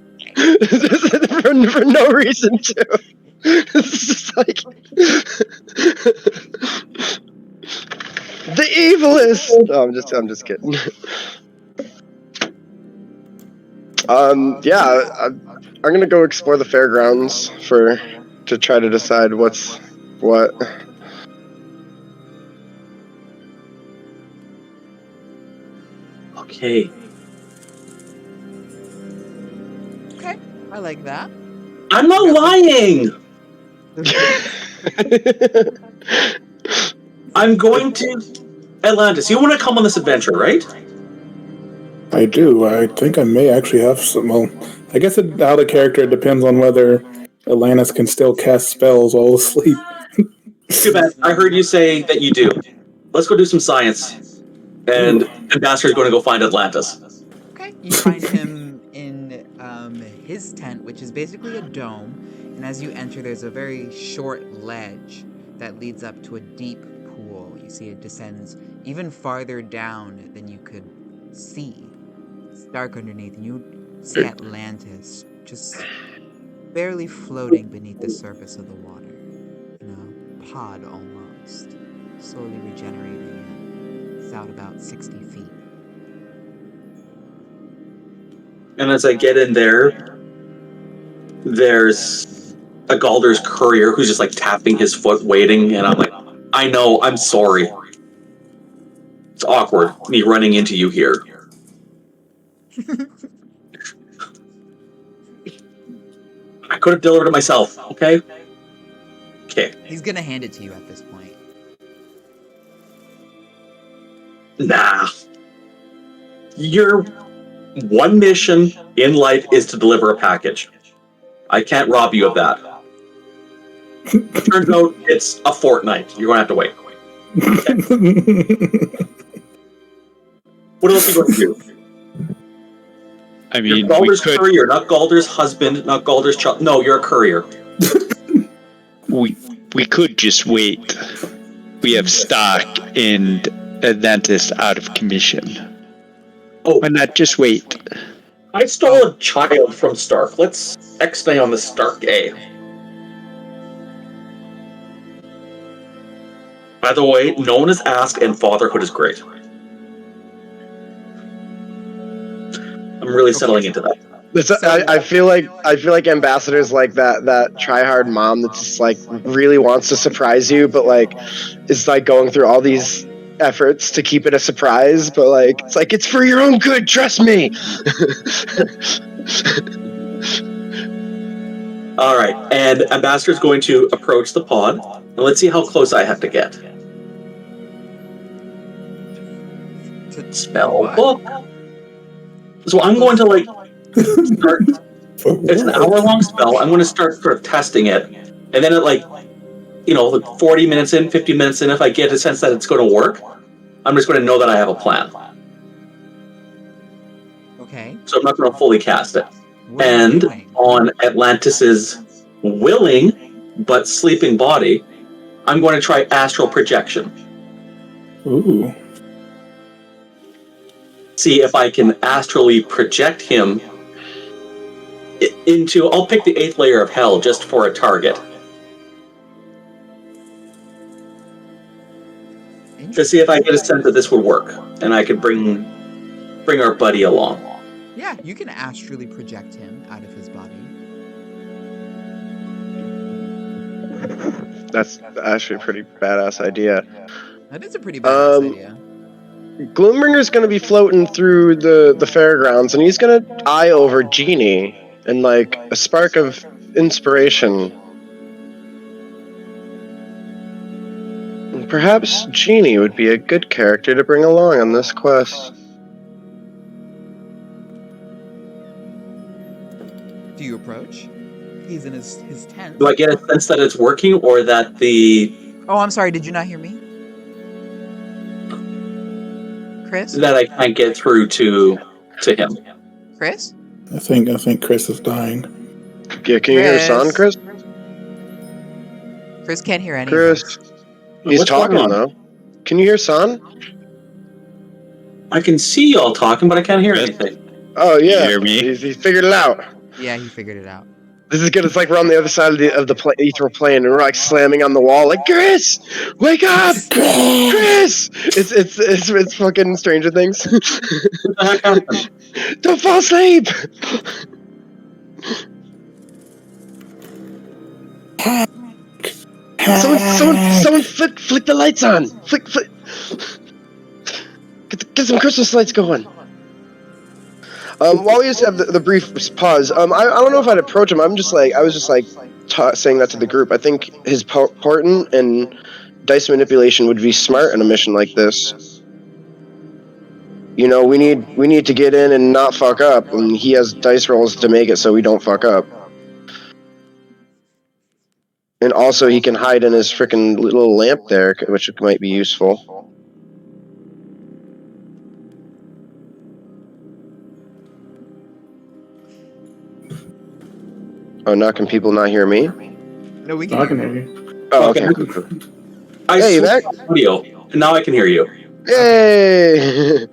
for no reason to. It's just like the evilest. No, I'm just kidding. Yeah, I'm gonna go explore the fairgrounds to try to decide what's what. Okay. Okay, I like that. I'm not lying! I'm going to Atlantis. You want to come on this adventure, right? I do. I think I may actually have some. Well, I guess out of character, it depends on whether Atlantis can still cast spells while asleep. Too bad. I heard you say that you do. Let's go do some science. And Ambassador's going to go find Atlantis. Okay, you find him in his tent, which is basically a dome. And as you enter, there's a very short ledge that leads up to a deep pool. You see it descends even farther down than you could see. It's dark underneath, and you see Atlantis just barely floating beneath the surface of the water. In a pod almost, slowly regenerating. It's out about 60 feet. And as I get in there, there's a Galder's courier who's just like tapping his foot, waiting, and I'm like, I know, I'm sorry. It's awkward, me running into you here. I could have delivered it myself, okay? Okay. He's gonna hand it to you at this point. Nah. Your one mission in life is to deliver a package. I can't rob you of that. Turns out it's a fortnight. You're going to have to wait. What else are you going to do? I You're mean, we Galder's could courier, not Galder's husband, not Galder's child. No, you're a courier. we could just wait. We have stock and Atlantis out of commission. Oh, Why not just wait? I stole a child from Stark. Let's X-nay on the Stark A. By the way, no one is asked, and fatherhood is great. I'm really settling into that. I feel like ambassadors like that try hard mom that's just like really wants to surprise you, but like is like going through all these efforts to keep it a surprise, but like it's for your own good, trust me. All right, and ambassador's going to approach the pod, and let's see how close I have to get. Spell book. So I'm going to start. It's an hour-long spell. I'm going to start sort of testing it, and then at 40 minutes in, 50 minutes in, if I get a sense that it's going to work, I'm just going to know that I have a plan. Okay. So I'm not going to fully cast it. And on Atlantis's willing but sleeping body, I'm going to try astral projection. Ooh. See if I can astrally project him into... I'll pick the 8th layer of hell just for a target. To see if I get a sense that this would work, and I could bring our buddy along. Yeah, you can astrally project him out of his body. That's actually a pretty badass idea. That is a pretty badass idea. Gloombringer's going to be floating through the fairgrounds, and he's going to eye over Genie, and like a spark of inspiration. Perhaps Genie would be a good character to bring along on this quest. Do you approach? He's in his tent. Do I get a sense that it's working, or that the... Oh, I'm sorry, did you not hear me? Chris? That I can't get through to him. Chris? I think Chris is dying. Yeah, can you hear Son, Chris? Chris can't hear anything. Chris. He's What's talking, going on? though. Can you hear Son? I can see y'all talking, but I can't hear anything. Oh, yeah. You hear me? He figured it out. Yeah, he figured it out. This is good. It's like we're on the other side of the ethereal plane, and we're like slamming on the wall, like, Chris, wake up, Chris. It's fucking Stranger Things. Don't fall asleep. Someone flick the lights on. Flick. Get some Christmas lights going. While we just have the brief pause, I don't know if I'd approach him. I was just saying that to the group. I think his portent and dice manipulation would be smart in a mission like this. You know, we need to get in and not fuck up, and he has dice rolls to make it so we don't fuck up. And also, he can hide in his frickin' little lamp there, which might be useful. Oh, now can people not hear me? No, we can. I can hear you. Oh, okay. Hey, you back? Audio, and now I can hear you. Yay!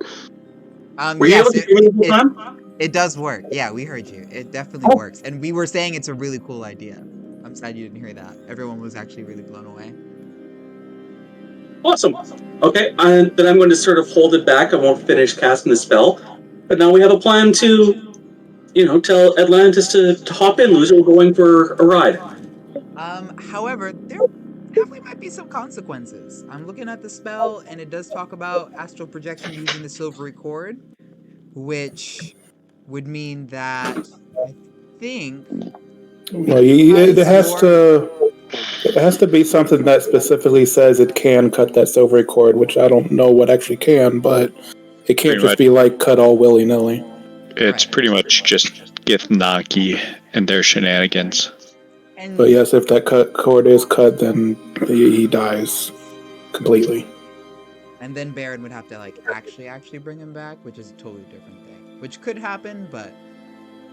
Were you able to hear me the whole time? It does work. Yeah, we heard you. It definitely works. And we were saying it's a really cool idea. I'm sad you didn't hear that. Everyone was actually really blown away. Awesome. Okay, and then I'm going to sort of hold it back. I won't finish casting the spell. But now we have a plan to, tell Atlantis to hop in, loser. We're going for a ride. However, there definitely might be some consequences. I'm looking at the spell, and it does talk about astral projection using the silvery cord, which would mean that I think... Well, it has to be something that specifically says it can cut that silvery cord, which I don't know what actually can, but it can't just be like cut all willy-nilly. It's pretty much just Githyanki and their shenanigans. And But yes, if that cord is cut, then he dies completely. and then Baron would have to like actually bring him back, which is a totally different thing. Which could happen, but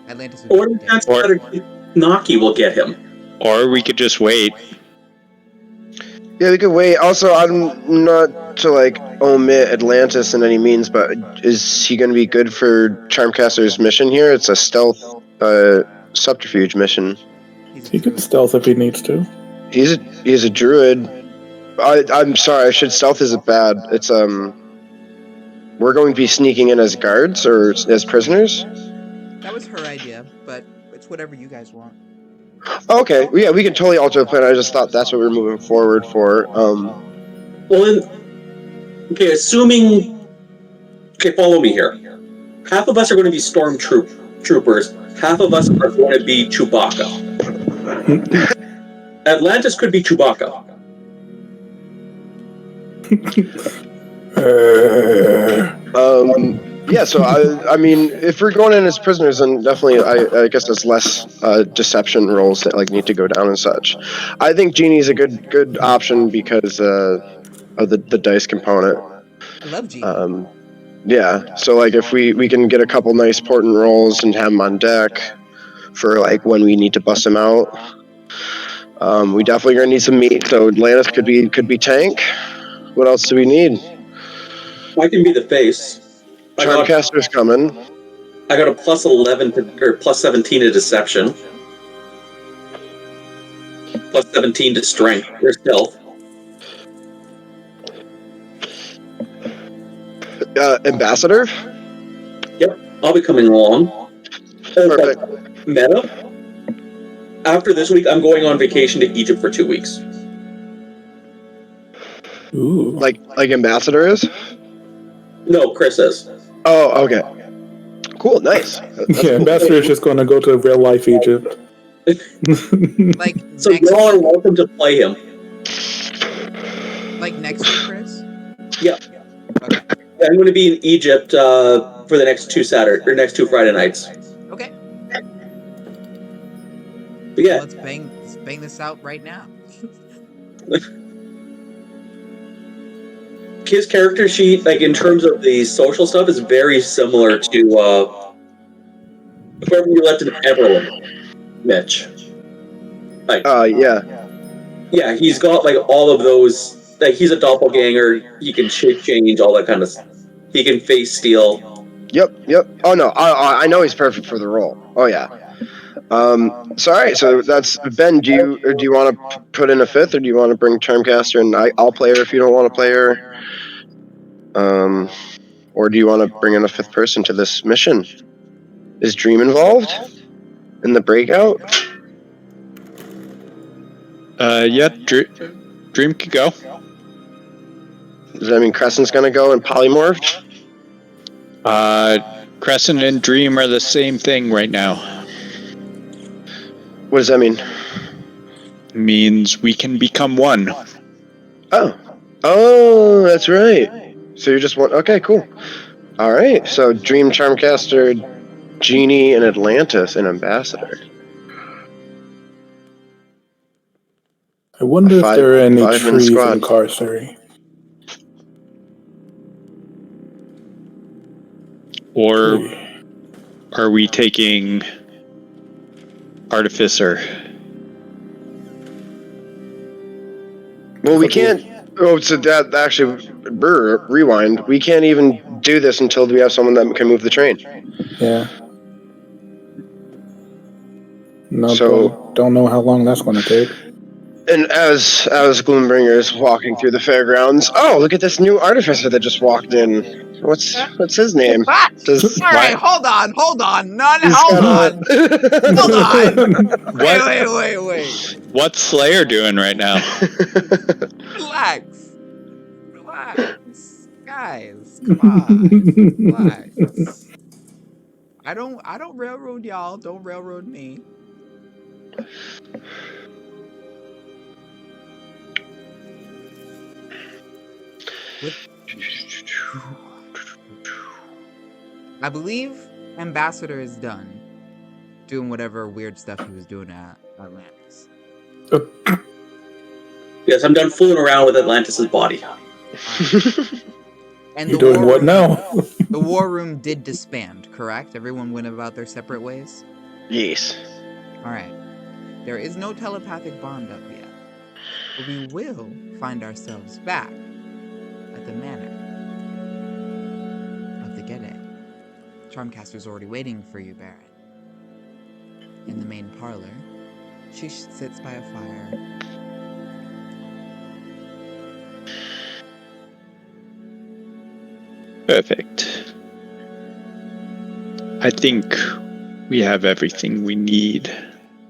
Atlantis would Or be the dead. chance that Naki will get him. Or we could just wait. Yeah, we could wait. Also, I'm not to like omit Atlantis in any means, but is he going to be good for Charmcaster's mission here? It's a stealth subterfuge mission. He's a He can druid. stealth if he needs to. He's a druid. I'm sorry. I should stealth isn't bad. It's we're going to be sneaking in as guards or as prisoners. That was her idea, but it's whatever you guys want. Okay, yeah, we can totally alter the plan. I just thought that's what we were moving forward for. Well, then, okay, assuming. Okay, follow me here. Half of us are going to be troopers. Half of us are going to be Chewbacca. Atlantis could be Chewbacca. Yeah, so I mean, if we're going in as prisoners, then definitely, I guess there's less deception rolls that like need to go down and such. I think Genie's a good option because of the dice component. I love Genie. Yeah, so like if we can get a couple nice portent rolls and have them on deck for like when we need to bust them out. We definitely gonna need some meat. So Atlantis could be tank. What else do we need? I can be the face. Charmcaster's coming. I got a plus 11 or plus 17 to deception. Plus 17 to strength or stealth. Ambassador? Yep, I'll be coming along. Perfect. Meta? After this week, I'm going on vacation to Egypt for 2 weeks. Ooh. Like Ambassador is? No, Chris is. Oh, okay. Cool, nice. Yeah, Ambassador is just going to go to real life Egypt. Like So next y'all are week, welcome to play him. like next week, Chris. Yeah. Okay. I'm going to be in Egypt for the next next two Friday nights. Okay. But yeah, Let's bang this out right now. his character sheet, like in terms of the social stuff, is very similar to whoever you left in Everland, Mitch. Like, yeah, he's got like all of those. Like, he's a doppelganger. He can shape change, all that kind of stuff. He can face steal. Yep. Oh no, I know he's perfect for the role. Oh yeah. So all right, so that's Ben. Do you want to put in a fifth, or do you want to bring Charmcaster and I'll play her if you don't want to play her? Or do you want to bring in a fifth person to this mission? Is Dream involved in the breakout? Yeah, Dream could go. Does that mean Crescent's gonna go and polymorphed? Crescent and Dream are the same thing right now. What does that mean? Means we can become one. Oh, that's right. So you're just one. Okay, cool. All right. So Dream, Charmcaster, Genie, and Atlantis, and Ambassador. I wonder if there are any five-man trees squad. in Carcery. Or are we taking Artificer? Well, we can't. Oh, so that actually, rewind. We can't even do this until we have someone that can move the train. Yeah. No, So- don't know how long that's going to take. And as Gloombringer is walking through the fairgrounds, oh, look at this new artificer that just walked in. What's his name? All right, hold on. Hold on. Wait. What's Slayer doing right now? Relax. Guys, come on. Relax. I don't railroad y'all. Don't railroad me. I believe Ambassador is done. doing whatever weird stuff he was doing at Atlantis. Yes, I'm done fooling around with Atlantis' body. And You're doing what now? The war room did disband, correct? Everyone went about their separate ways? Yes. Alright. There is no telepathic bond up yet. But we will find ourselves back at the manor of the Gede. Charmcaster's already waiting for you, Baron. In the main parlor, she sits by a fire. Perfect. I think we have everything we need,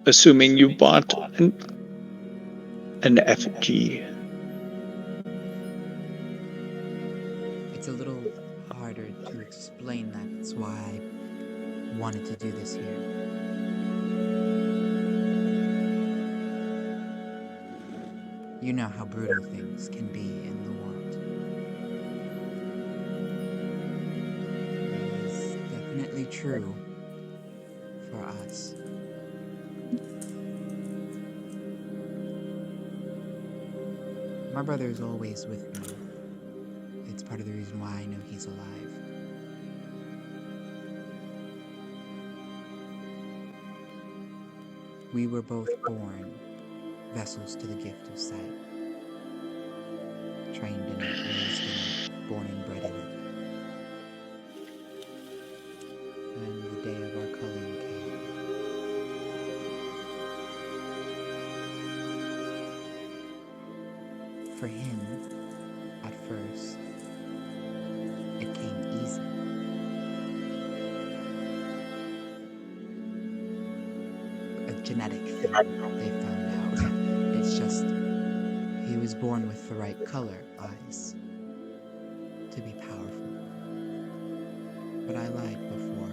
assuming you bought an effigy. It's a little harder to explain that. That's why I wanted to do this here. You know how brutal things can be in the world. It is definitely true for us. My brother is always with me. It's part of the reason why I know he's alive. We were both born vessels to the gift of sight. Trained in it, raised in it, born and bred in it. And the day of our culling came. For him, at first, it came easy. A genetic thing they found out. It's just he was born with the right color eyes to be powerful. But I lied before.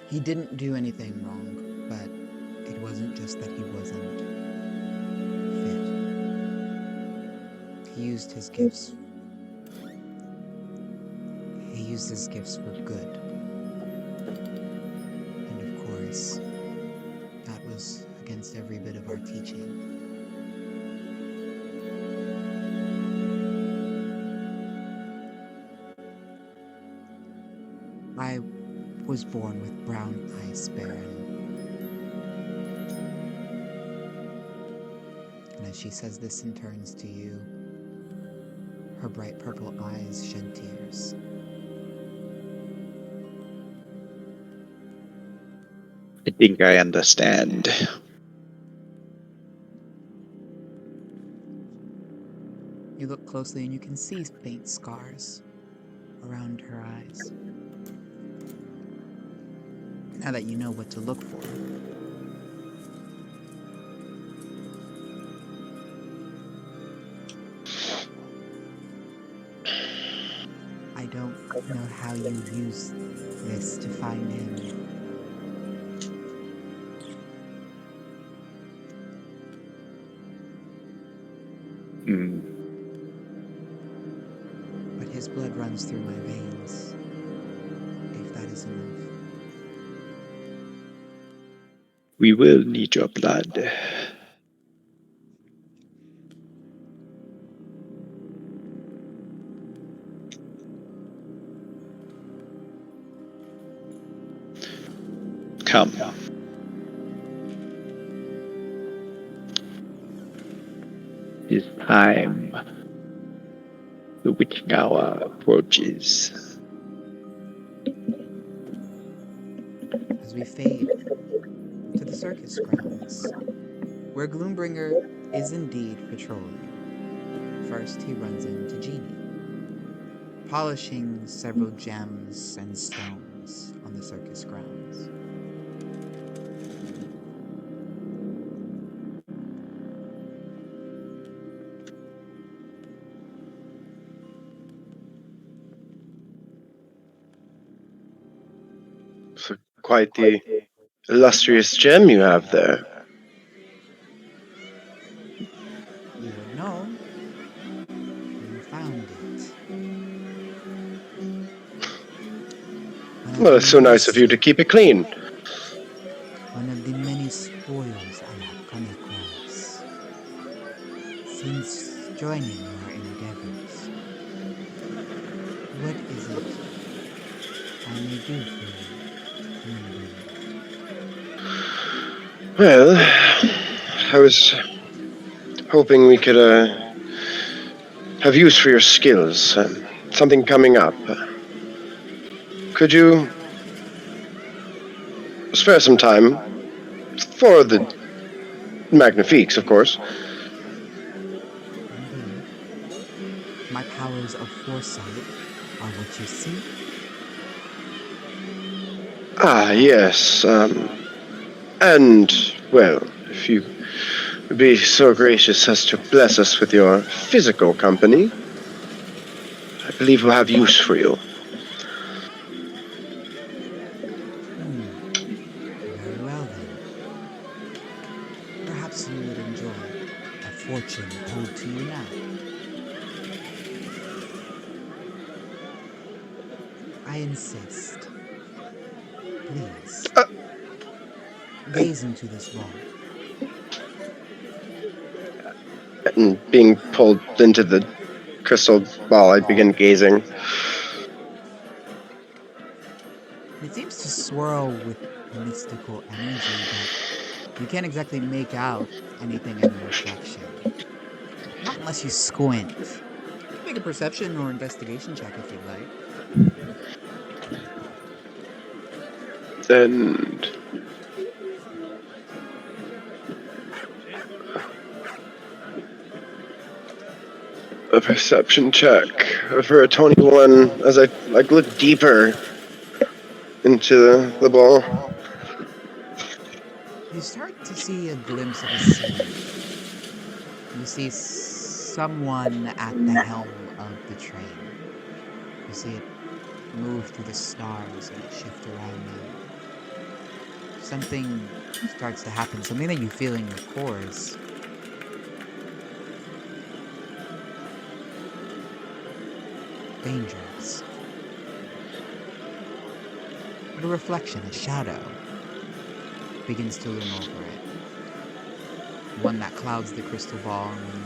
He didn't do anything wrong, but it wasn't just that he wasn't fit. He used his gifts. He used his gifts for good. And of course, that was against every bit of our teaching. I was born with brown eyes, Baron. And as she says this and turns to you, her bright purple eyes shed tears. I think I understand. You look closely and you can see faint scars around her eyes. Now that you know what to look for. I don't know how you use this to find him. But his blood runs through my veins, if that is enough. We will need your blood. Come. It's time. The witching hour approaches. As we fade to the circus grounds, where Gloombringer is indeed patrolling. First, he runs into Genie, polishing several gems and stones on the circus grounds. So quite the illustrious gem you have there. You would know you found it. When Well, it's so nice of you to keep it clean. One of the many spoils I have come across since joining your endeavors. What is it I may do for you, human being? Well, I was hoping we could have use for your skills. Something coming up. Could you spare some time for the Magnifiques, of course? Indeed. My powers of foresight are what you see. Ah, yes. And, well, if you would be so gracious as to bless us with your physical company, I believe we'll have use for you. Very well then. Perhaps you would enjoy a fortune told to you now. I insist. Please. Gaze into this ball. And being pulled into the crystal ball, I begin gazing. It seems to swirl with mystical energy, but you can't exactly make out anything in the reflection. Not unless you squint. You can make a perception or investigation check if you'd like. And a perception check for a 21 as I look deeper into the ball. You start to see a glimpse of a scene. You see someone at the helm of the train. You see it move through the stars and shift around you. Something starts to happen, something that you feel in your cores. Dangerous. But a reflection, a shadow, begins to loom over it. One that clouds the crystal ball, and when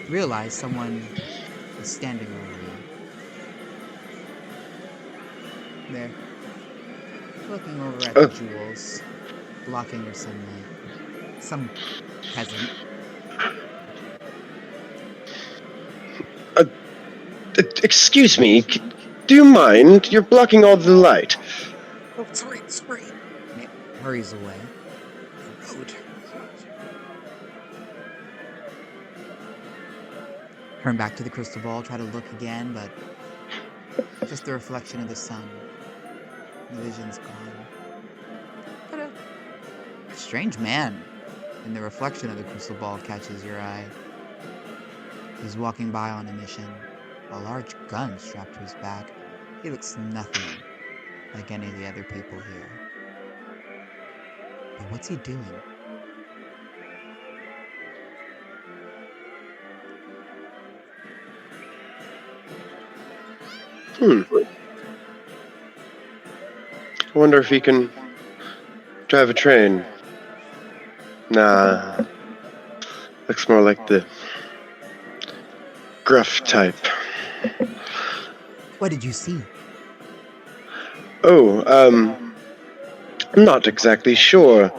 you realize someone is standing over you. There, looking over at the jewels, blocking your sunlight. Some peasant. Excuse me, do you mind? You're blocking all the light. Oh, sorry. And it hurries away. Rude. Turn back to the crystal ball, try to look again, but just the reflection of the sun. The vision's gone. But a strange man in the reflection of the crystal ball catches your eye. He's walking by on a mission, a large gun strapped to his back. He looks nothing like any of the other people here. But what's he doing? I wonder if he can drive a train. Nah. Looks more like the gruff type. What did you see? Oh, I'm not exactly sure.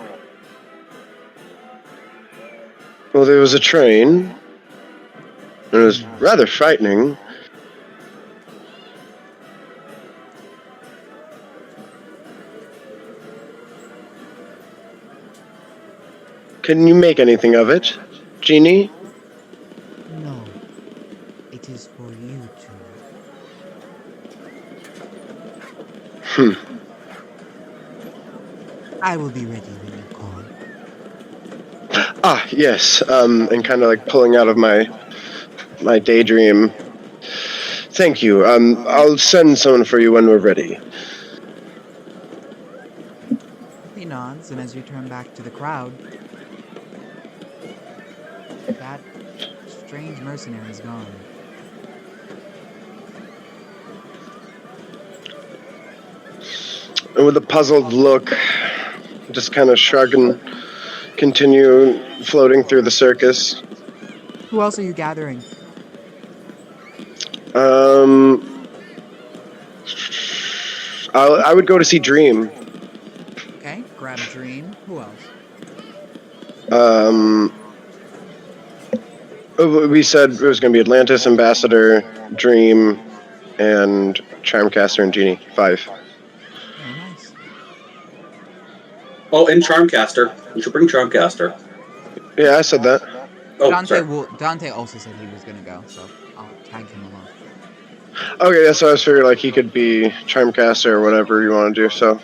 Well, there was a train. It was rather frightening. Can you make anything of it, Genie? No. It is for you to. I will be ready when you call. Ah, yes. And kind of like pulling out of my daydream. Thank you. I'll send someone for you when we're ready. He nods, and as you turn back to the crowd, that strange mercenary is gone. and with a puzzled look, just kind of shrug and continue floating through the circus. Who else are you gathering? I would go to see Dream. Okay, grab Dream. Who else? We said it was going to be Atlantis, Ambassador, Dream, and Charmcaster and Genie. 5. Oh, nice. Oh, and Charmcaster. You should bring Charmcaster. Yeah, I said that. Oh, Dante sorry. Dante also said he was gonna go, so I'll tag him along. Okay, yeah, so I was figuring like he could be Charmcaster or whatever you want to do. So,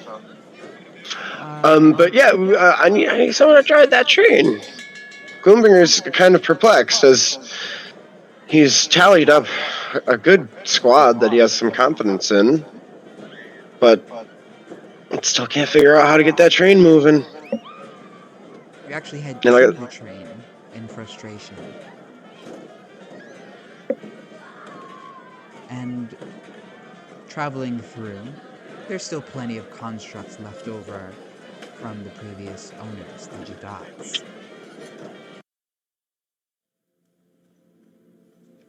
but yeah, I need someone to drive that train. Gloombringer's kind of perplexed as he's tallied up a good squad that he has some confidence in, but still can't figure out how to get that train moving. We actually head And to like, the train in frustration. And traveling through, there's still plenty of constructs left over from the previous owners, the Jadats.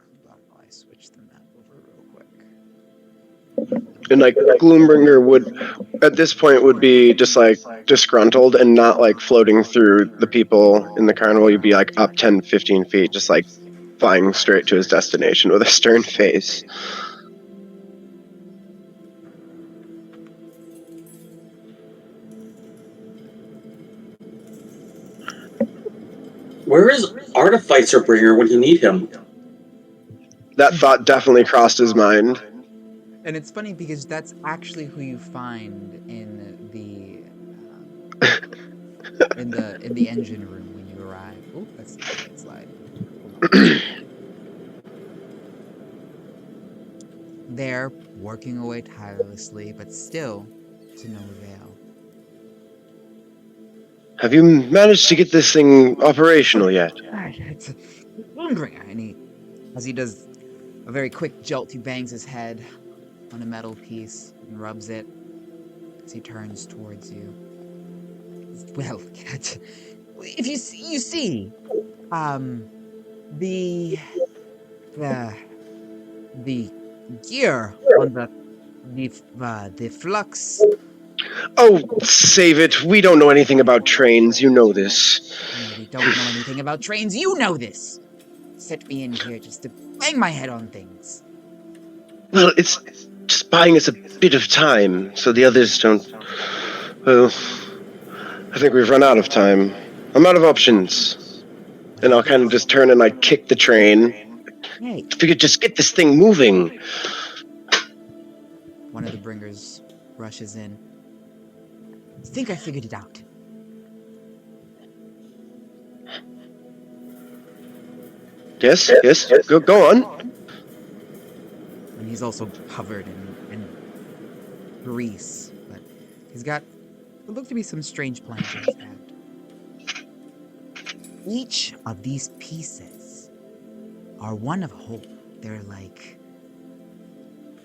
Hold on while I switch the map over real quick. and like Gloombringer would, at this point, would be just like disgruntled and not like floating through the people in the carnival. You'd be like up 10, 15 feet, just like flying straight to his destination with a stern face. Where is Artificer Bringer when you need him? That thought definitely crossed his mind. And it's funny because that's actually who you find in the in the engine room when you arrive. Oh, that's the right slide. They're working away tirelessly, but still to no avail. Have you managed to get this thing operational yet? It's a Moonbringer, and as he does a very quick jolt, he bangs his head on a metal piece and rubs it as he turns towards you. Well, if you see, the gear on the flux. Oh, save it. We don't know anything about trains. You know this. No, we don't know anything about trains. You know this. Set me in here just to bang my head on things. Well, it's just buying us a bit of time so the others don't. Well, I think we've run out of time. I'm out of options. And I'll kind of just turn and like kick the train. Hey, If we could just get this thing moving. one of the bringers rushes in. I think I figured it out. Yes. Go on. And he's also covered in grease, but he's got what look to be some strange plans in his hand. Each of these pieces are one of a whole. They're like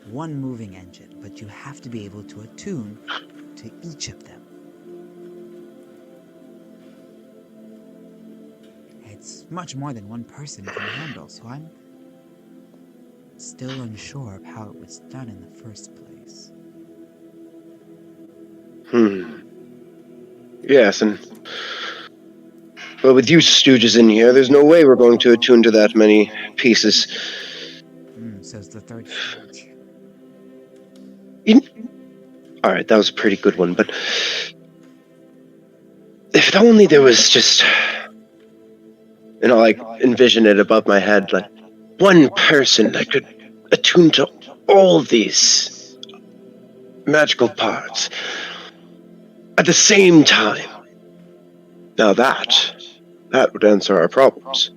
one moving engine, but you have to be able to attune to each of them. It's much more than one person can handle, so I'm still unsure of how it was done in the first place. Yes, and well, with you stooges in here, there's no way we're going to attune to that many pieces. So's the third stage. All right, that was a pretty good one, but if only there was just, like envision it above my head, like one person that could attune to all these magical parts at the same time. Now that would answer our problems.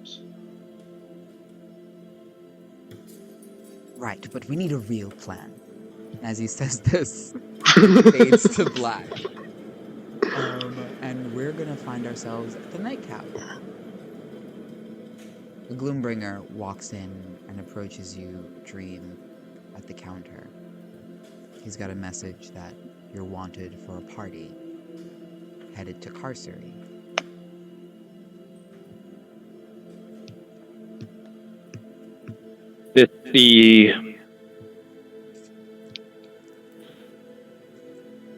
Right, but we need a real plan. As he says this, fades to black. And we're gonna find ourselves at the nightcap. The Gloombringer walks in and approaches you, Dream, at the counter. He's got a message that you're wanted for a party headed to Carcery.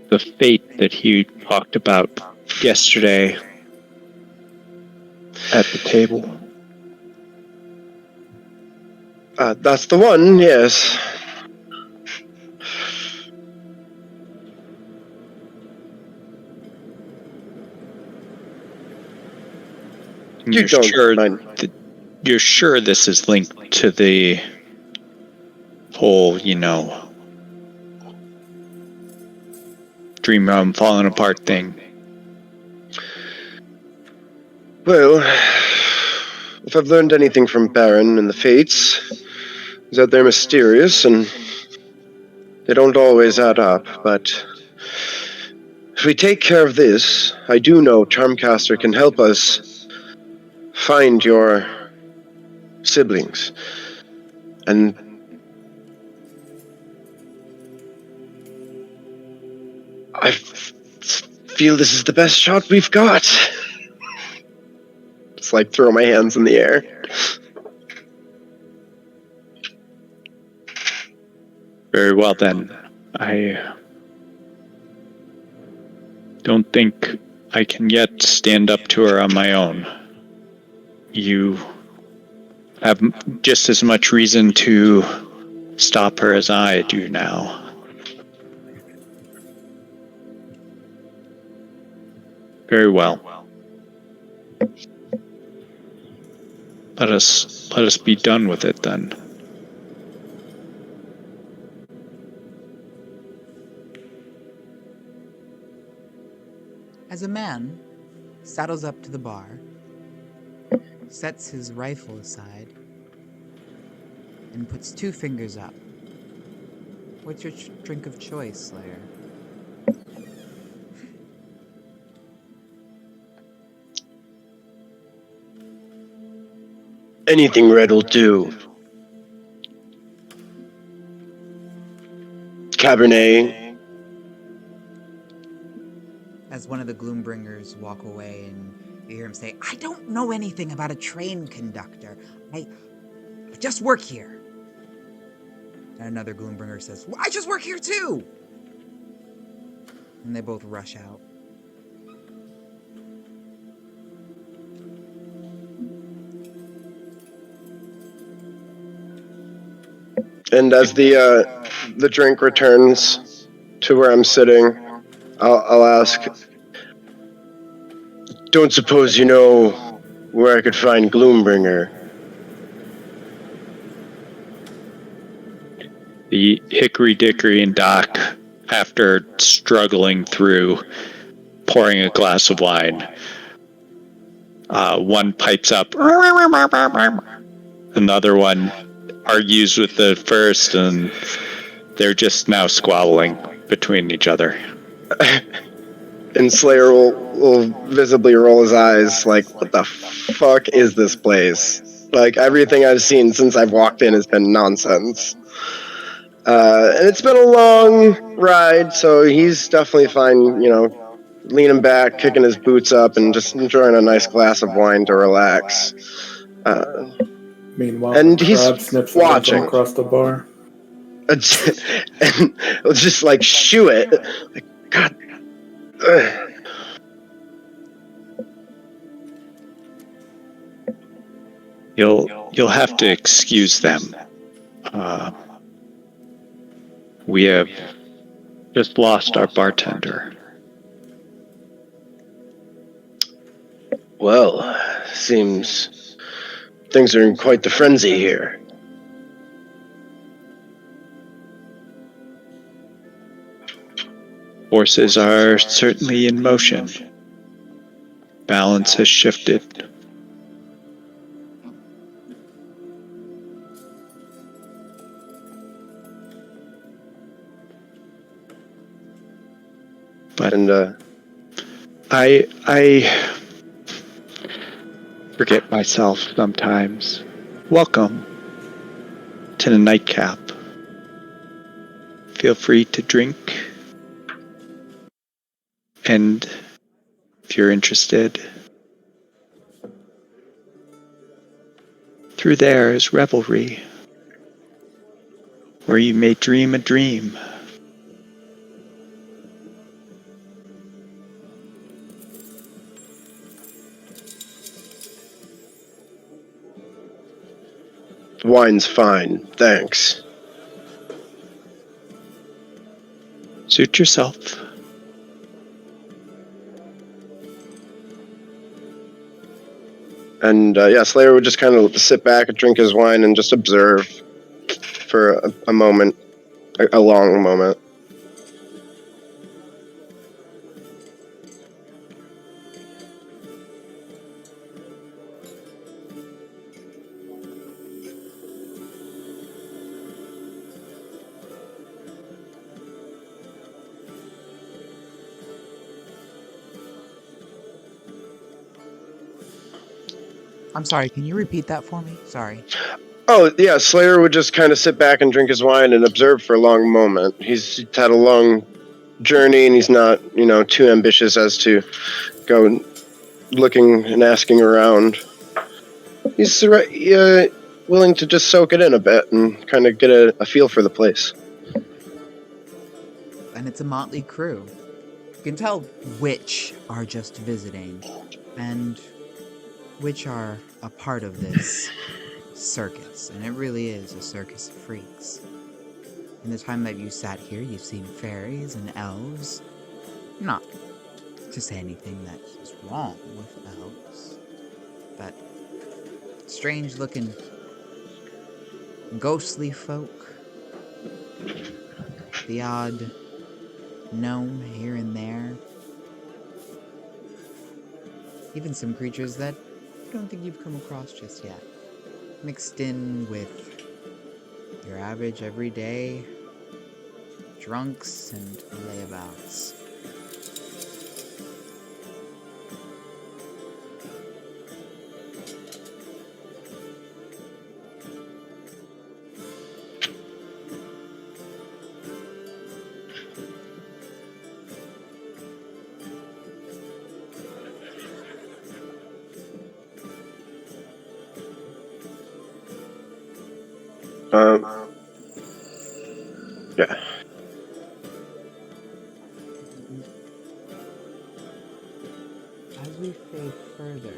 The fate that he talked about yesterday at the table. That's the one, yes. You're don't sure mind. you're sure this is linked to the whole, dream realm falling apart thing? Well, if I've learned anything from Baron and the Fates, is that they're mysterious and they don't always add up, but if we take care of this, I do know Charmcaster can help us find your siblings. And I feel this is the best shot we've got. Just like throw my hands in the air. Very well then. I don't think I can yet stand up to her on my own. You have just as much reason to stop her as I do now. Very well. Let us be done with it then. As a man saddles up to the bar, sets his rifle aside, and puts 2 fingers up. What's your drink of choice, Slayer? Anything red will do. Cabernet. As one of the Gloombringers walk away and you hear him say, I don't know anything about a train conductor. I just work here. And another Gloombringer says, well, I just work here too! And they both rush out. And as the drink returns to where I'm sitting, I'll ask, don't suppose you know where I could find Gloombringer? The Hickory Dickory and Doc, after struggling through pouring a glass of wine, one pipes up, another one argues with the first, and they're just now squabbling between each other. And Slayer will visibly roll his eyes like, what the fuck is this place? Like, everything I've seen since I've walked in has been nonsense. And it's been a long ride, so he's definitely fine, leaning back, kicking his boots up, and just enjoying a nice glass of wine to relax. Meanwhile, And the he's crab snips at him watching. from across the bar. And he'll just, like, shoo it. Like, God. Ugh. You'll have to excuse them. We have just lost our bartender. Well, seems things are in quite the frenzy here. Forces are certainly in motion. Balance has shifted. But I forget myself sometimes. Welcome to the nightcap. feel free to drink. And if you're interested, through there is revelry, where you may dream a dream. Wine's fine, thanks. Suit yourself. And Slayer would just kind of sit back and drink his wine and just observe for a moment, a long moment. I'm sorry, can you repeat that for me? Sorry. Oh, yeah, Slayer would just kind of sit back and drink his wine and observe for a long moment. He's had a long journey, and he's not, too ambitious as to go looking and asking around. He's willing to just soak it in a bit and kind of get a feel for the place. And it's a motley crew. You can tell which are just visiting, and which are a part of this circus. And it really is a circus of freaks. In the time that you sat here, you've seen fairies and elves. Not to say anything that is wrong with elves, but strange-looking ghostly folk. The odd gnome here and there. Even some creatures that I don't think you've come across just yet. Mixed in with your average everyday drunks and layabouts. Yeah. As we fade further,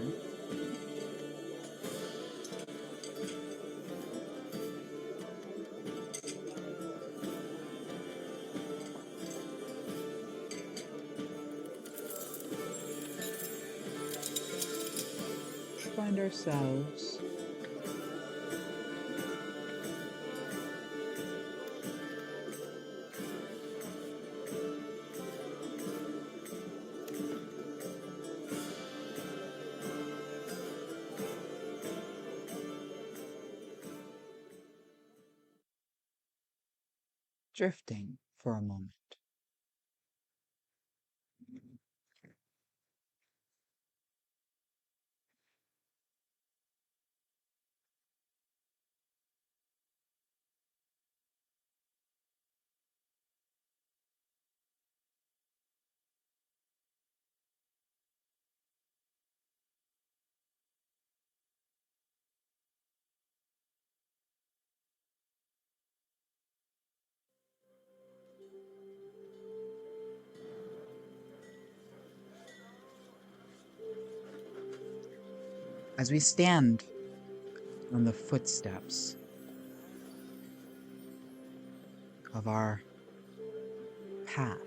find ourselves drifting for a moment. As we stand on the footsteps of our path,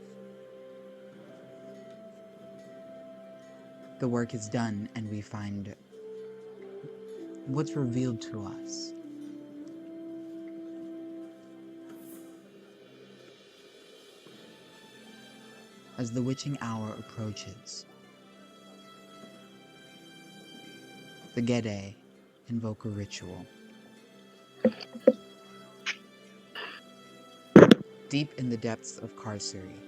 the work is done and we find what's revealed to us. As the witching hour approaches, the Gede invoke a ritual. Deep in the depths of Carcery,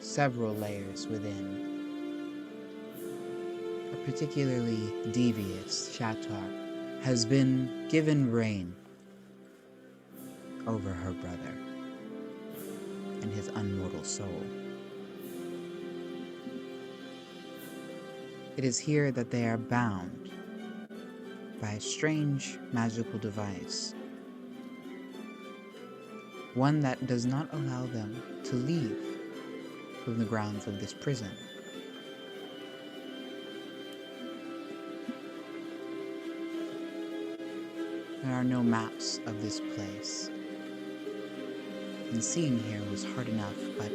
several layers within, a particularly devious Shatar has been given rein over her brother and his unmortal soul. It is here that they are bound by a strange magical device, one that does not allow them to leave from the grounds of this prison. There are no maps of this place, and seeing here was hard enough, but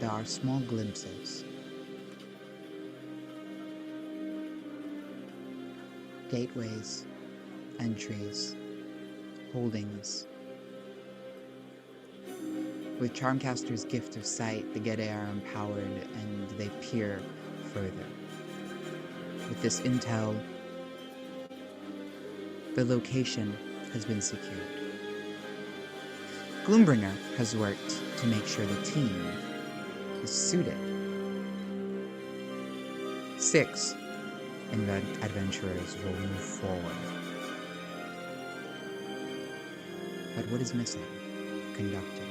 there are small glimpses. Gateways, entries, holdings. With Charmcaster's gift of sight, the Gede are empowered and they peer further. With this intel, the location has been secured. Gloombringer has worked to make sure the team is suited. 6 adventurers will move forward. But what is missing? Conductor.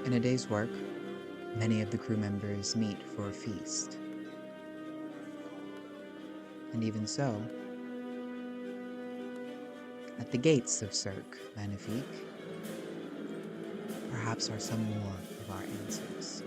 In a day's work, many of the crew members meet for a feast. And even so, at the gates of Cirque Magnifique, perhaps are some more of our answers.